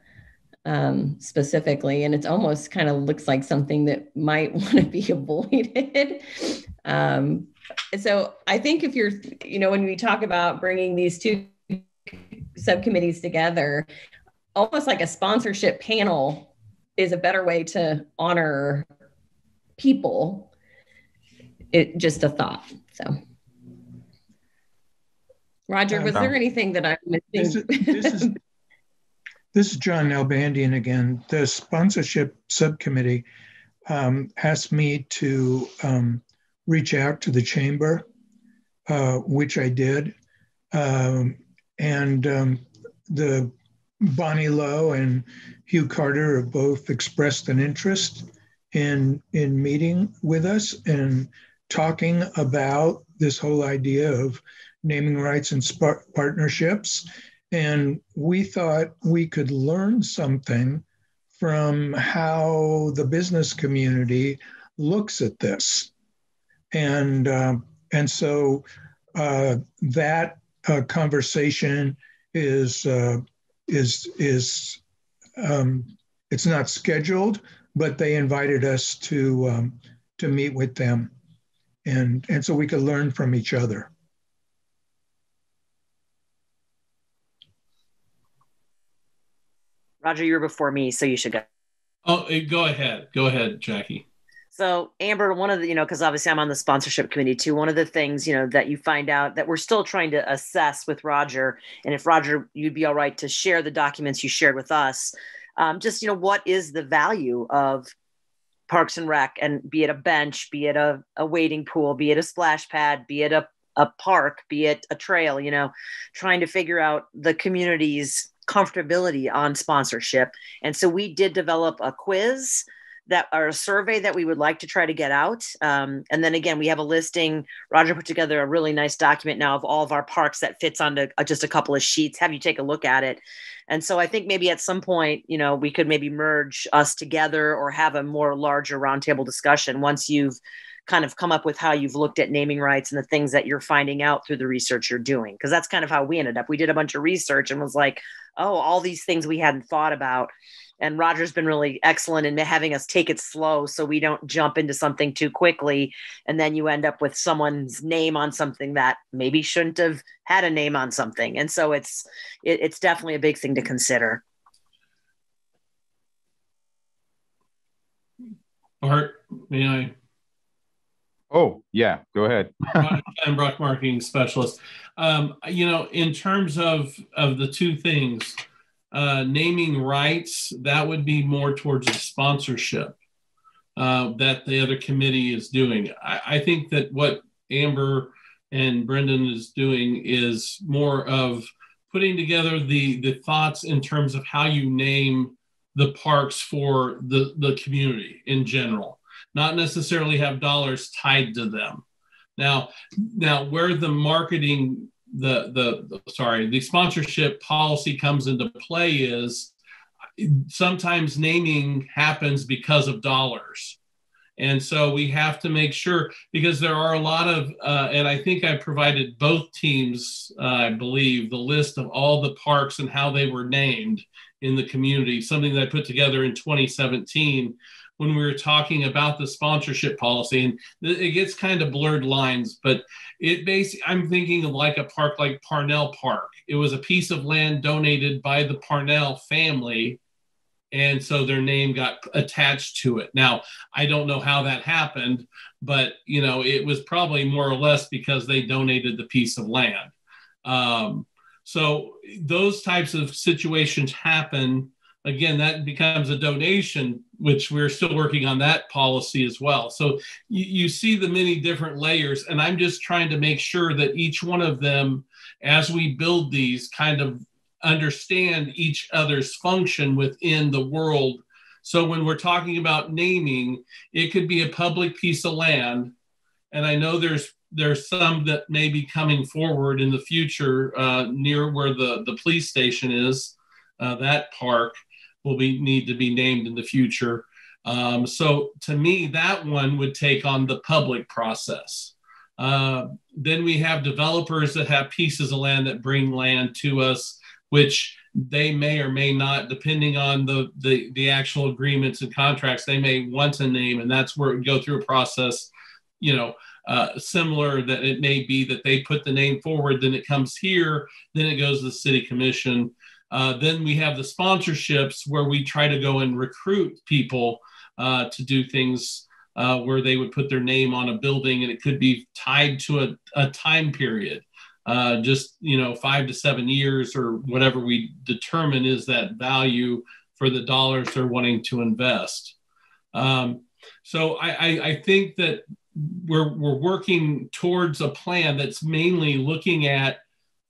specifically. And it's almost kind of looks like something that might want to be avoided. So I think if you're, when we talk about bringing these two subcommittees together, almost like a sponsorship panel is a better way to honor people. Just a thought. So, Roger, was there anything that I'm missing? This is John Nalbandian again. The sponsorship subcommittee asked me to reach out to the chamber, which I did. The Bonnie Lowe and Hugh Carter have both expressed an interest in meeting with us and talking about this whole idea of naming rights and partnerships. And we thought we could learn something from how the business community looks at this. And so that conversation is it's not scheduled, but they invited us to meet with them. And so we could learn from each other. Roger, you were before me, so you should go. Oh, go ahead. Go ahead, Jackie. So Amber, one of the, because obviously I'm on the sponsorship committee too. One of the things, that you find out that we're still trying to assess with Roger, and if Roger, you'd be all right to share the documents you shared with us, what is the value of Parks and Rec, and be it a bench, be it a wading pool, be it a splash pad, be it a park, be it a trail, trying to figure out the community's comfortability on sponsorship. And so we did develop a quiz or a survey that we would like to try to get out. And then again, we have a listing. Roger put together a really nice document now of all of our parks that fits onto just a couple of sheets, have you take a look at it. And so I think maybe at some point, we could maybe merge us together or have a more larger roundtable discussion once you've kind of come up with how you've looked at naming rights and the things that you're finding out through the research you're doing. Because that's kind of how we ended up. We did a bunch of research and was like, oh, all these things we hadn't thought about. And Roger's been really excellent in having us take it slow so we don't jump into something too quickly. And then you end up with someone's name on something that maybe shouldn't have had a name on something. And so it's definitely a big thing to consider. Art, may I? Oh, yeah, go ahead. I'm Brock Marketing Specialist. In terms of the two things, naming rights, that would be more towards a sponsorship that the other committee is doing. I think that what Amber and Brendan is doing is more of putting together the thoughts in terms of how you name the parks for the community in general, not necessarily have dollars tied to them. Now where the marketing, the sponsorship policy comes into play is sometimes naming happens because of dollars. And so we have to make sure, because there are a lot of, and I think I provided both teams, I believe, the list of all the parks and how they were named in the community, something that I put together in 2017 when we were talking about the sponsorship policy. And it gets kind of blurred lines, but it basically, I'm thinking of like a park like Parnell Park. It was a piece of land donated by the Parnell family, and so their name got attached to it. Now, I don't know how that happened, but it was probably more or less because they donated the piece of land. So those types of situations happen. Again, that becomes a donation, which we're still working on that policy as well. So you see the many different layers, and I'm just trying to make sure that each one of them, as we build these, kind of understand each other's function within the world. So when we're talking about naming, it could be a public piece of land. And I know there's some that may be coming forward in the future near where the police station is. That park will need to be named in the future. So to me, that one would take on the public process. Then we have developers that have pieces of land that bring land to us, which they may or may not, depending on the actual agreements and contracts, they may want to name, and that's where it would go through a process, similar, that it may be that they put the name forward, then it comes here, then it goes to the city commission. Then we have the sponsorships where we try to go and recruit people to do things where they would put their name on a building, and it could be tied to a time period. Just 5 to 7 years or whatever we determine is that value for the dollars they're wanting to invest. So I think that we're working towards a plan that's mainly looking at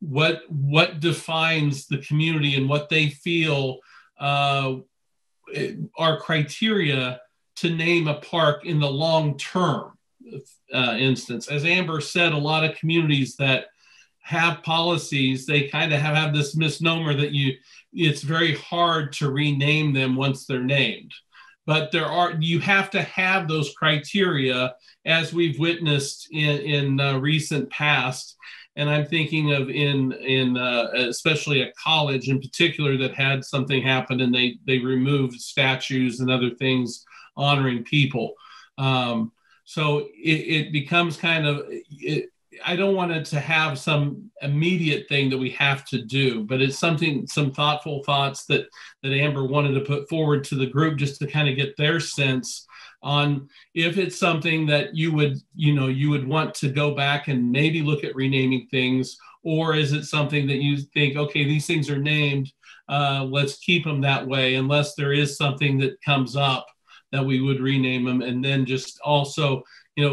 what defines the community and what they feel are criteria to name a park in the long term instance. As Amber said, a lot of communities that have policies, they kind of have this misnomer that it's very hard to rename them once they're named. But you have to have those criteria, as we've witnessed in recent past. And I'm thinking of in especially a college in particular that had something happen, and they removed statues and other things honoring people. So it becomes kind of, I don't want it to have some immediate thing that we have to do, but it's some thoughtful thoughts that Amber wanted to put forward to the group, just to kind of get their sense on if it's something that you would want to go back and maybe look at renaming things, or is it something that you think, okay, these things are named, let's keep them that way, unless there is something that comes up that we would rename them. And then just also,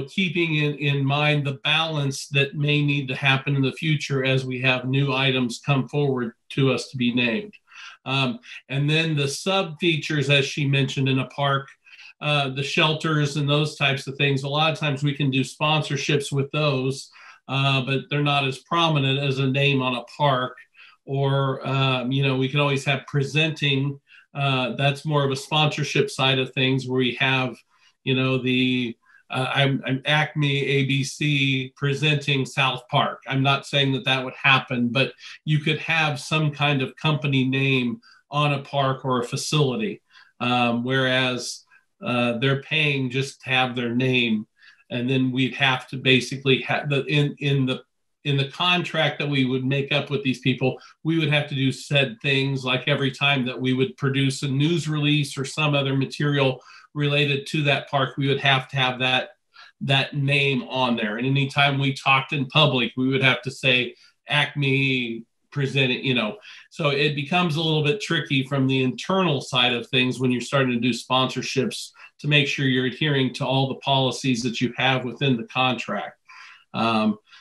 keeping in mind the balance that may need to happen in the future as we have new items come forward to us to be named. And then the sub features, as she mentioned, in a park, the shelters and those types of things, a lot of times we can do sponsorships with those, but they're not as prominent as a name on a park. Or, we can always have presenting. That's more of a sponsorship side of things, where we have, I'm Acme ABC presenting South Park. I'm not saying that would happen, but you could have some kind of company name on a park or a facility, whereas they're paying just to have their name. And then we'd have to basically have in the contract that we would make up with these people, we would have to do said things, like every time that we would produce a news release or some other material related to that park, we would have to have that name on there. And anytime we talked in public, we would have to say Acme presented, so it becomes a little bit tricky from the internal side of things when you're starting to do sponsorships, to make sure you're adhering to all the policies that you have within the contract.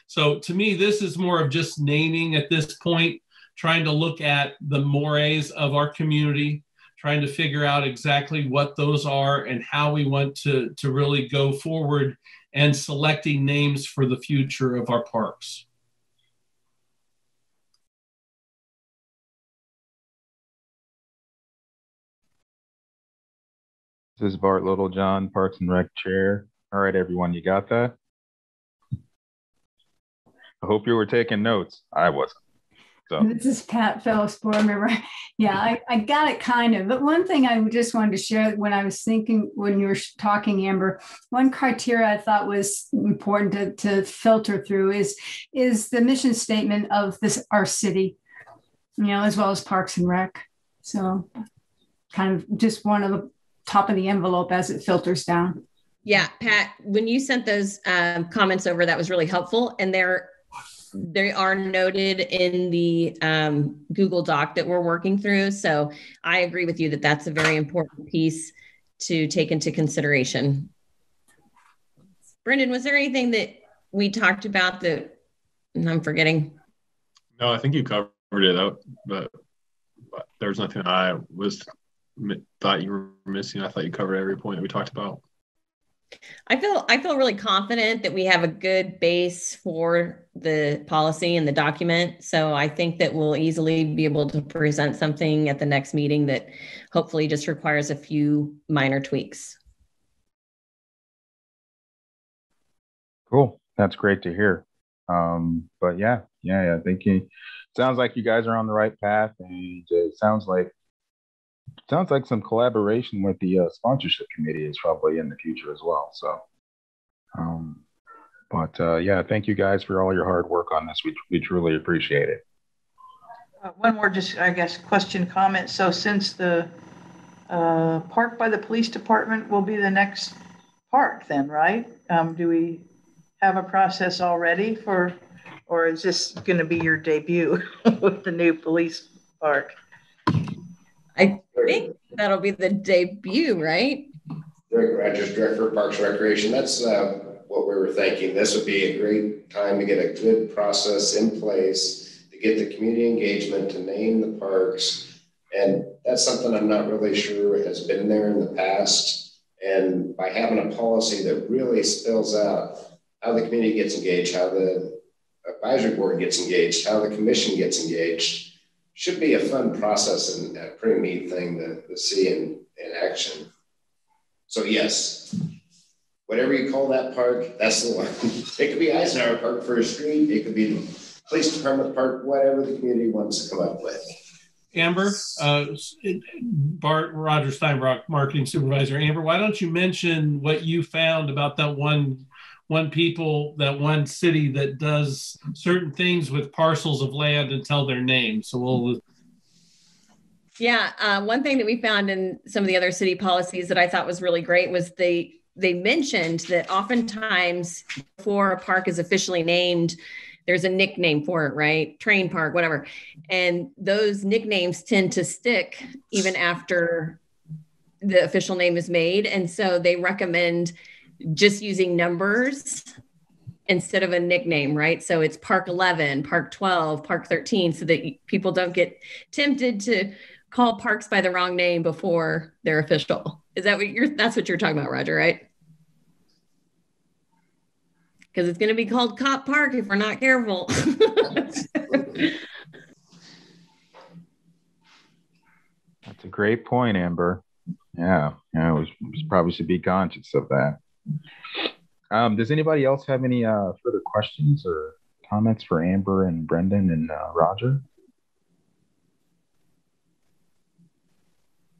So to me, this is more of just naming at this point, trying to look at the mores of our community, trying to figure out exactly what those are and how we want to really go forward and selecting names for the future of our parks. This is Bart Littlejohn, Parks and Rec Chair. All right, everyone, you got that? I hope you were taking notes. I wasn't. So. This is Pat Phillips, board member. Yeah, I got it kind of. But one thing I just wanted to share when I was thinking, when you were talking, Amber, one criteria I thought was important to filter through is the mission statement of our city, as well as Parks and Rec. So kind of just one of the top of the envelope as it filters down. Yeah, Pat, when you sent those comments over, that was really helpful. And they are noted in the Google Doc that we're working through. So I agree with you that that's a very important piece to take into consideration. Brendan, was there anything that we talked about that I'm forgetting? No, I think you covered it out, but there's nothing I thought you were missing. I thought you covered every point that we talked about. I feel really confident that we have a good base for the policy and the document. So I think that we'll easily be able to present something at the next meeting that hopefully just requires a few minor tweaks. Cool. That's great to hear. But yeah, I think it sounds like you guys are on the right path, and it sounds like some collaboration with the sponsorship committee is probably in the future as well. So, yeah, thank you guys for all your hard work on this. We truly appreciate it. One more, just I guess, question, comment. So since the park by the police department will be the next park then, right? Do we have a process already or is this going to be your debut with the new police park? I think that'll be the debut, right? Greg Rogers, Director of Parks and Recreation. That's what we were thinking. This would be a great time to get a good process in place to get the community engagement, to name the parks. And that's something I'm not really sure has been there in the past. And by having a policy that really spells out how the community gets engaged, how the advisory board gets engaged, how the commission gets engaged, should be a fun process and a pretty neat thing to see in action. So yes, whatever you call that park, that's the one. It could be Eisenhower Park for a street. It could be the police department park, whatever the community wants to come up with. Amber, Bart Roger Steinbrock, marketing supervisor. Amber, why don't you mention what you found about that one city that does certain things with parcels of land and tell their name. So we'll. Yeah, one thing that we found in some of the other city policies that I thought was really great was they mentioned that oftentimes before a park is officially named, there's a nickname for it, right? Train park, whatever. And those nicknames tend to stick even after the official name is made. And so they recommend just using numbers instead of a nickname, right? So it's Park 11, Park 12, Park 13, so that people don't get tempted to call parks by the wrong name before they're official. Is that that's what you're talking about, Roger, right? Because it's going to be called Cop Park if we're not careful. That's a great point, Amber. Yeah, we probably should be conscious of that. Does anybody else have any further questions or comments for Amber and Brendan and Roger?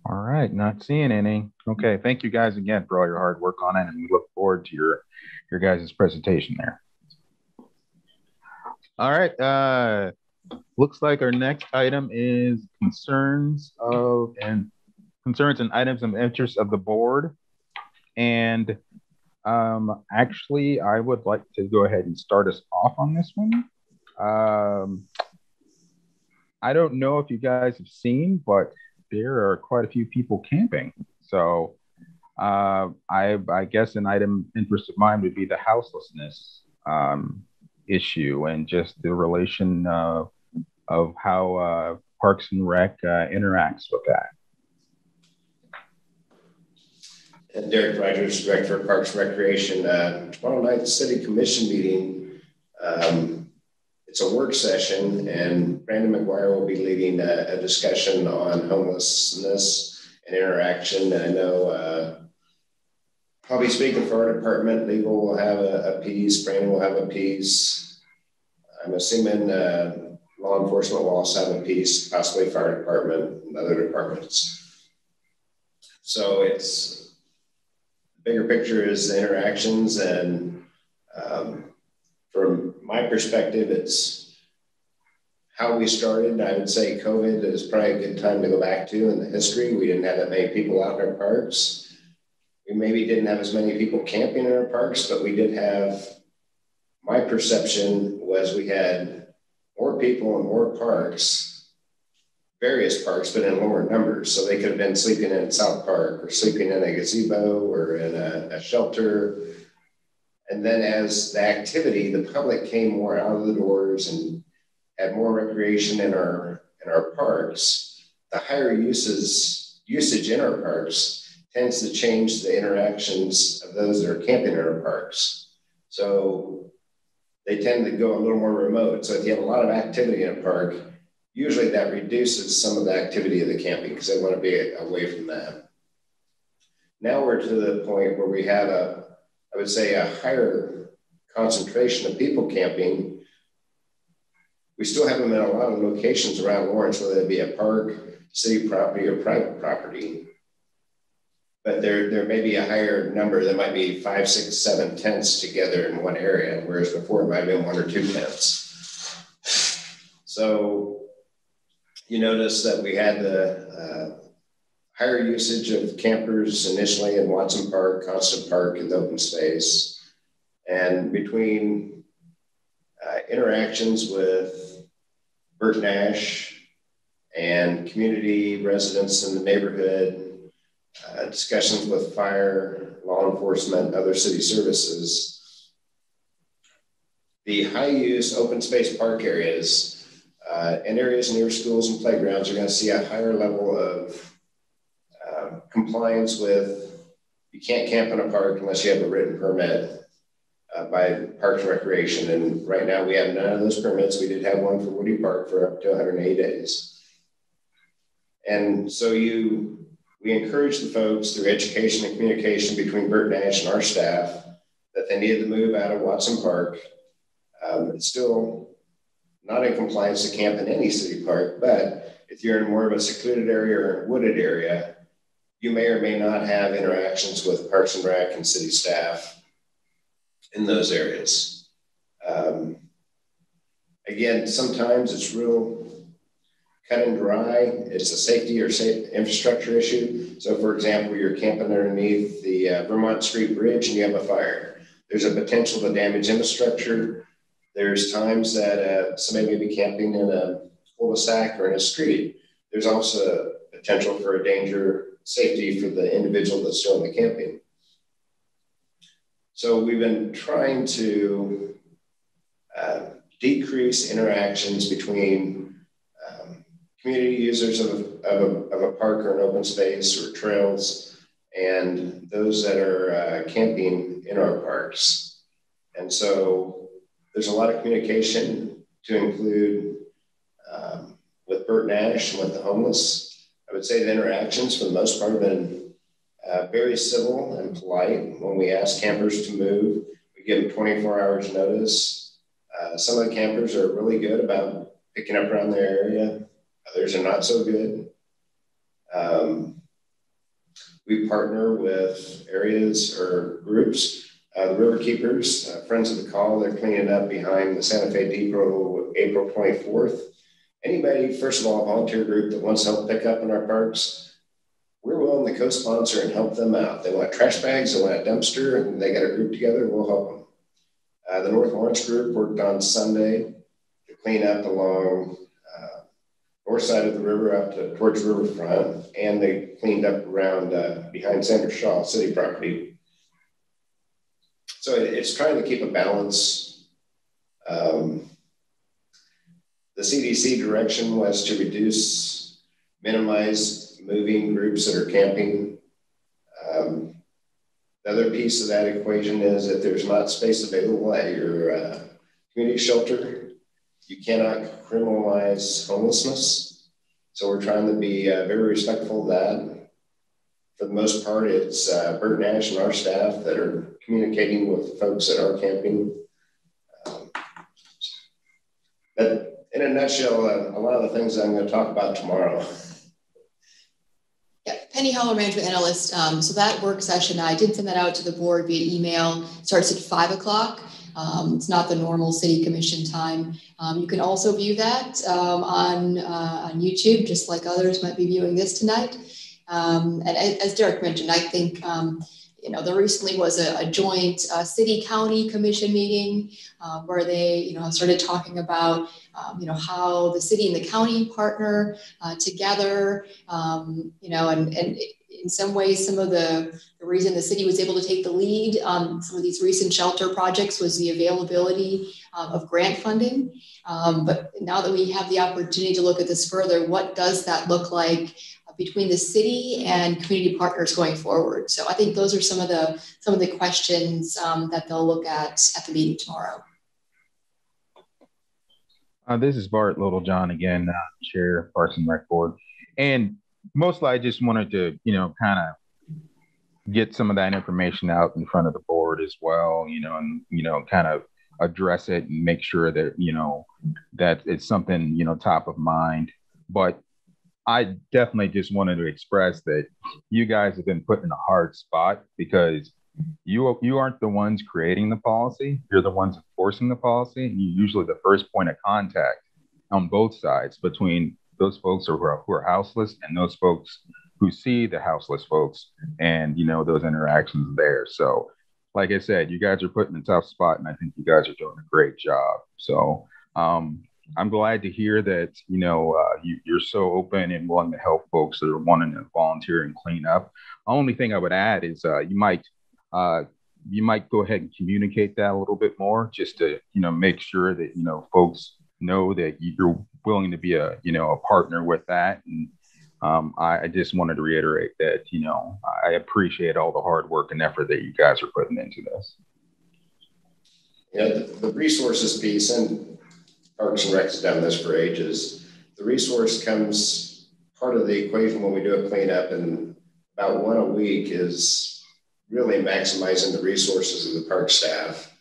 All right, not seeing any. Okay, thank you guys again for all your hard work on it, and we look forward to your guys' presentation there. All right, looks like our next item is concerns and items of interest of the board. And actually, I would like to go ahead and start us off on this one. I don't know if you guys have seen, but there are quite a few people camping. So I guess an item interest of mine would be the houselessness issue and just the relation of how Parks and Rec interacts with that. And Derek Rogers, Director of Parks and Recreation. Tomorrow night, the City Commission meeting, it's a work session, and Brandon McGuire will be leading a discussion on homelessness and interaction. And I know probably speaking for our department, legal will have a piece, Brandon will have a piece. I'm assuming law enforcement will also have a piece, possibly fire department and other departments. So it's, the bigger picture is the interactions, and from my perspective, it's how we started. I would say COVID is probably a good time to go back to in the history. We didn't have that many people out in our parks. We maybe didn't have as many people camping in our parks, but we did have, my perception was we had more people in more parks, various parks, but in lower numbers. So they could have been sleeping in South Park or sleeping in a gazebo or in a shelter. And then as the activity, the public came more out of the doors and had more recreation in our parks, the higher usage in our parks tends to change the interactions of those that are camping in our parks. So they tend to go a little more remote. So if you have a lot of activity in a park, usually that reduces some of the activity of the camping because they want to be away from that. Now we're to the point where we have I would say a higher concentration of people camping. We still have them in a lot of locations around Lawrence, whether it be a park, city property, or private property. But there may be a higher number. There might be 5, 6, 7 tents together in one area, whereas before it might have been 1 or 2 tents. So you notice that we had the higher usage of campers initially in Watson Park, Constant Park, and the open space. And between interactions with Bert Nash and community residents in the neighborhood, discussions with fire, law enforcement, other city services, the high use open space park areas and areas near schools and playgrounds are going to see a higher level of compliance with, you can't camp in a park unless you have a written permit by Parks and Recreation. And right now we have none of those permits. We did have one for Woody Park for up to 180 days. And so we encourage the folks through education and communication between Bert Nash and our staff that they needed to move out of Watson Park. It's still not in compliance to camp in any city park, but if you're in more of a secluded area or wooded area, you may or may not have interactions with Parks and Rec and city staff in those areas. Again, sometimes it's real cut and dry. It's a safety or infrastructure issue. So for example, you're camping underneath the Vermont Street Bridge and you have a fire. There's a potential to damage infrastructure. There's times that somebody may be camping in a cul-de-sac or in a street. There's also potential for a danger, safety for the individual that's doing the camping. So we've been trying to decrease interactions between community users of a park or an open space or trails and those that are camping in our parks. And so there's a lot of communication to include with Bert Nash and with the homeless. I would say the interactions for the most part have been very civil and polite. When we ask campers to move, we give them 24 hours notice. Some of the campers are really good about picking up around their area. Others are not so good. We partner with areas or groups. The River Keepers, Friends of the Call, they're cleaning up behind the Santa Fe Depot April 24th. Anybody, first of all, a volunteer group that wants help pick up in our parks, we're willing to co-sponsor and help them out. They want trash bags, they want a dumpster, and they got a group together, we'll help them. The North Lawrence group worked on Sunday to clean up along north side of the river up towards Riverfront, and they cleaned up around behind Sanders Shaw city property. So it's trying to keep a balance. the CDC direction was to minimize moving groups that are camping. The other piece of that equation is if there's not space available at your community shelter, you cannot criminalize homelessness. So we're trying to be very respectful of that. For the most part, it's Bert Nash and our staff that are communicating with folks that are camping. But in a nutshell, a lot of the things I'm going to talk about tomorrow. Yeah, Penny Holler, management analyst. So that work session, I did send that out to the board via email. It starts at 5 o'clock. It's not the normal city commission time. You can also view that on YouTube, just like others might be viewing this tonight. And as Derek mentioned, I think, there recently was a joint city-county commission meeting where they, started talking about, how the city and the county partner together, and in some ways, some of the reason the city was able to take the lead on some of these recent shelter projects was the availability of grant funding. But now that we have the opportunity to look at this further, what does that look like between the city and community partners going forward? So I think those are some of the questions that they'll look at the meeting tomorrow. This is Bart Littlejohn again, Chair Parks and Rec Board. And mostly I just wanted to, kind of get some of that information out in front of the board as well, and, kind of address it and make sure that, that it's something, top of mind. But I definitely just wanted to express that you guys have been put in a hard spot because you aren't the ones creating the policy. You're the ones enforcing the policy. And you're usually the first point of contact on both sides between those folks who are houseless and those folks who see the houseless folks and, those interactions there. So like I said, you guys are put in a tough spot and I think you guys are doing a great job. So I'm glad to hear that, you're so open and willing to help folks that are wanting to volunteer and clean up. The only thing I would add is you might go ahead and communicate that a little bit more just to, make sure that, folks know that you're willing to be a partner with that. And I just wanted to reiterate that, I appreciate all the hard work and effort that you guys are putting into this. Yeah, the resources piece, and Parks and Rec has done this for ages. The resource comes part of the equation when we do a cleanup, and about one a week is really maximizing the resources of the park staff.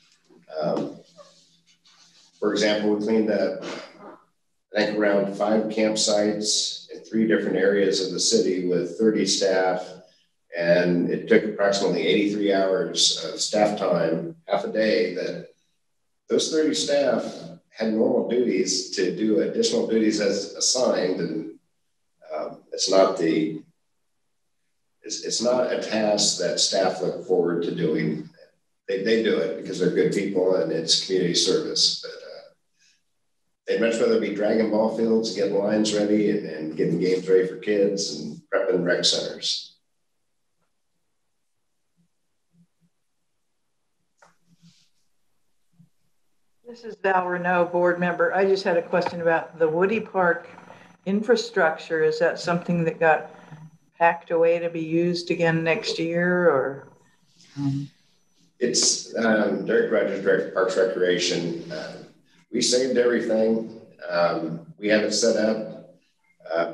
For example, we cleaned up, I think, around 5 campsites in 3 different areas of the city with 30 staff, and it took approximately 83 hours of staff time, half a day, that those 30 staff had normal duties to do additional duties as assigned, and it's not a task that staff look forward to doing. They do it because they're good people and it's community service. But they'd much rather be dragging ball fields, getting lines ready, and getting games ready for kids and prepping rec centers. This is Val Renault, board member. I just had a question about the Woody Park infrastructure. Is that something that got packed away to be used again next year, or? It's Derek Rogers, Director of Parks Recreation. We saved everything. We have it set up.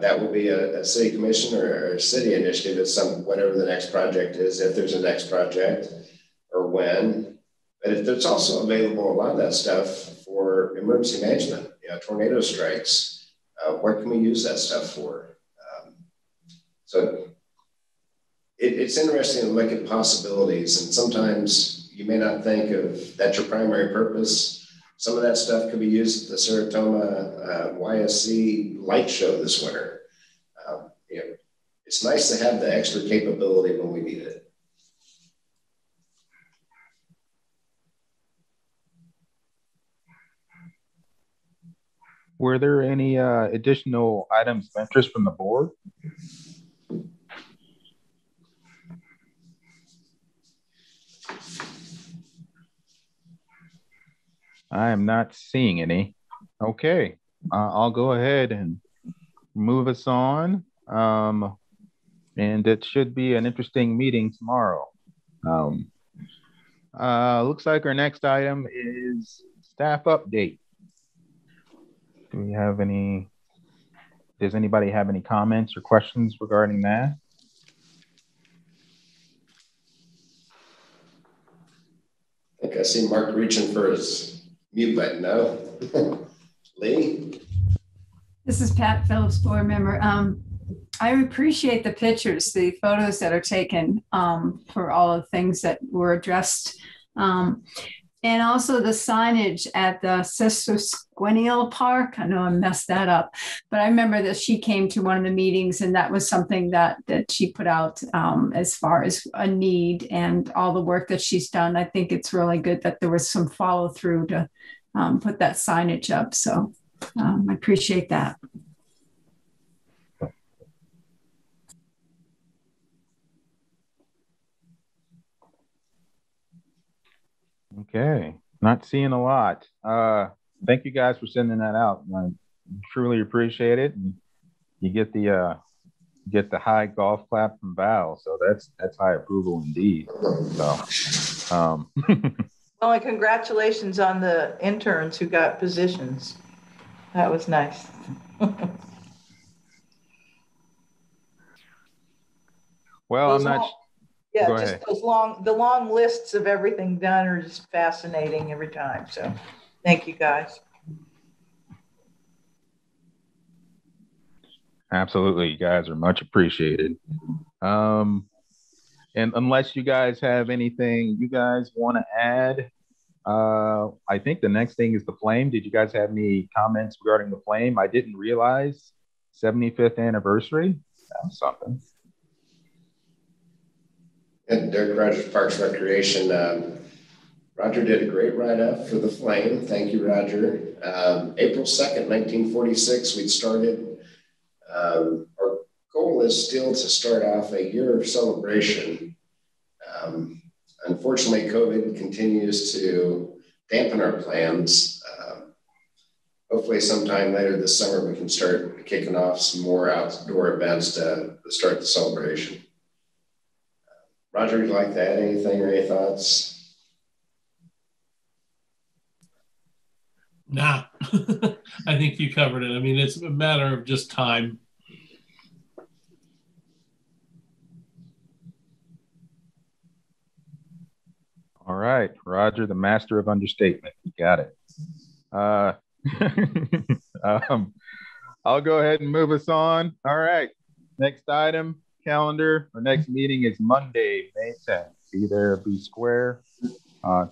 That will be a city commission or a city initiative at whatever the next project is, if there's a next project or when. But it's also available, a lot of that stuff, for emergency management, tornado strikes. What can we use that stuff for? So it's interesting to look at possibilities, and sometimes you may not think of that's your primary purpose. Some of that stuff could be used at the Saratoga YSC light show this winter. It's nice to have the extra capability when we need it. Were there any additional items of interest from the board? I am not seeing any. Okay. I'll go ahead and move us on. And it should be an interesting meeting tomorrow. Looks like our next item is staff update. Does anybody have any comments or questions regarding that? I think I see Mark reaching for his mute button now. Lee? This is Pat Phillips, board member. I appreciate the pictures, the photos that are taken for all the things that were addressed. And also the signage at the Sesquicentennial Park. I know I messed that up, but I remember that she came to one of the meetings and that was something that she put out as far as a need and all the work that she's done. I think it's really good that there was some follow through to put that signage up. So I appreciate that. Okay, not seeing a lot. Thank you guys for sending that out. I truly appreciate it. And you get the high golf clap from Val, so that's high approval indeed. So, Well, and congratulations on the interns who got positions. That was nice. Well, I'm not. Yeah, just the long lists of everything done are just fascinating every time. So thank you guys. Absolutely, you guys are much appreciated. And unless you guys have anything you guys want to add, I think the next thing is the flame. Did you guys have any comments regarding the flame? I didn't realize 75th anniversary. That was something. And Derek Rogers, Parks Recreation. Roger did a great write-up for the flame. Thank you, Roger. April 2nd, 1946, we'd started. Our goal is still to start off a year of celebration. Unfortunately, COVID continues to dampen our plans. Hopefully sometime later this summer, we can start kicking off some more outdoor events to start the celebration. Roger, would you like to add anything or any thoughts? Nah, I think you covered it. I mean, it's a matter of just time. All right, Roger, the master of understatement. You got it. I'll go ahead and move us on. All right, next item. Calendar. Our next meeting is Monday, May 10th. Be there, be square.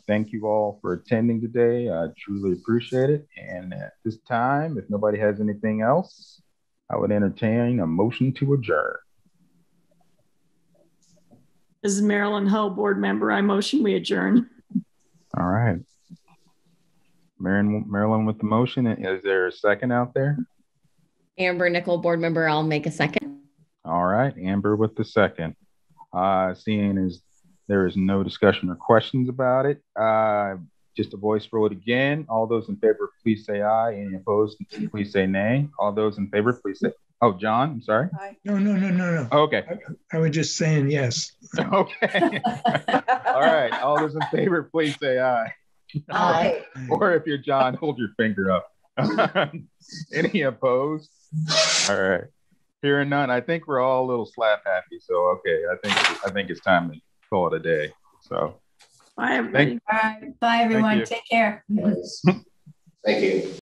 Thank you all for attending today. I truly appreciate it. And at this time, if nobody has anything else, I would entertain a motion to adjourn. This is Marilyn Hull, board member. I motion we adjourn. All right. Marilyn with the motion. Is there a second out there? Amber Nickel, board member. I'll make a second. All right, Amber with the second. Seeing as there is no discussion or questions about it, just a voice vote again. All those in favor, please say aye. Any opposed, please say nay. All those in favor, please say. Oh, John, I'm sorry. Aye. No. Okay. I was just saying yes. Okay. All right. All those in favor, please say aye. Aye. Or if you're John, hold your finger up. Any opposed? All right. Hearing none, I think we're all a little slap happy. So okay, I think it's time to call it a day. So bye everybody. All right, bye everyone. Take care. Thank you.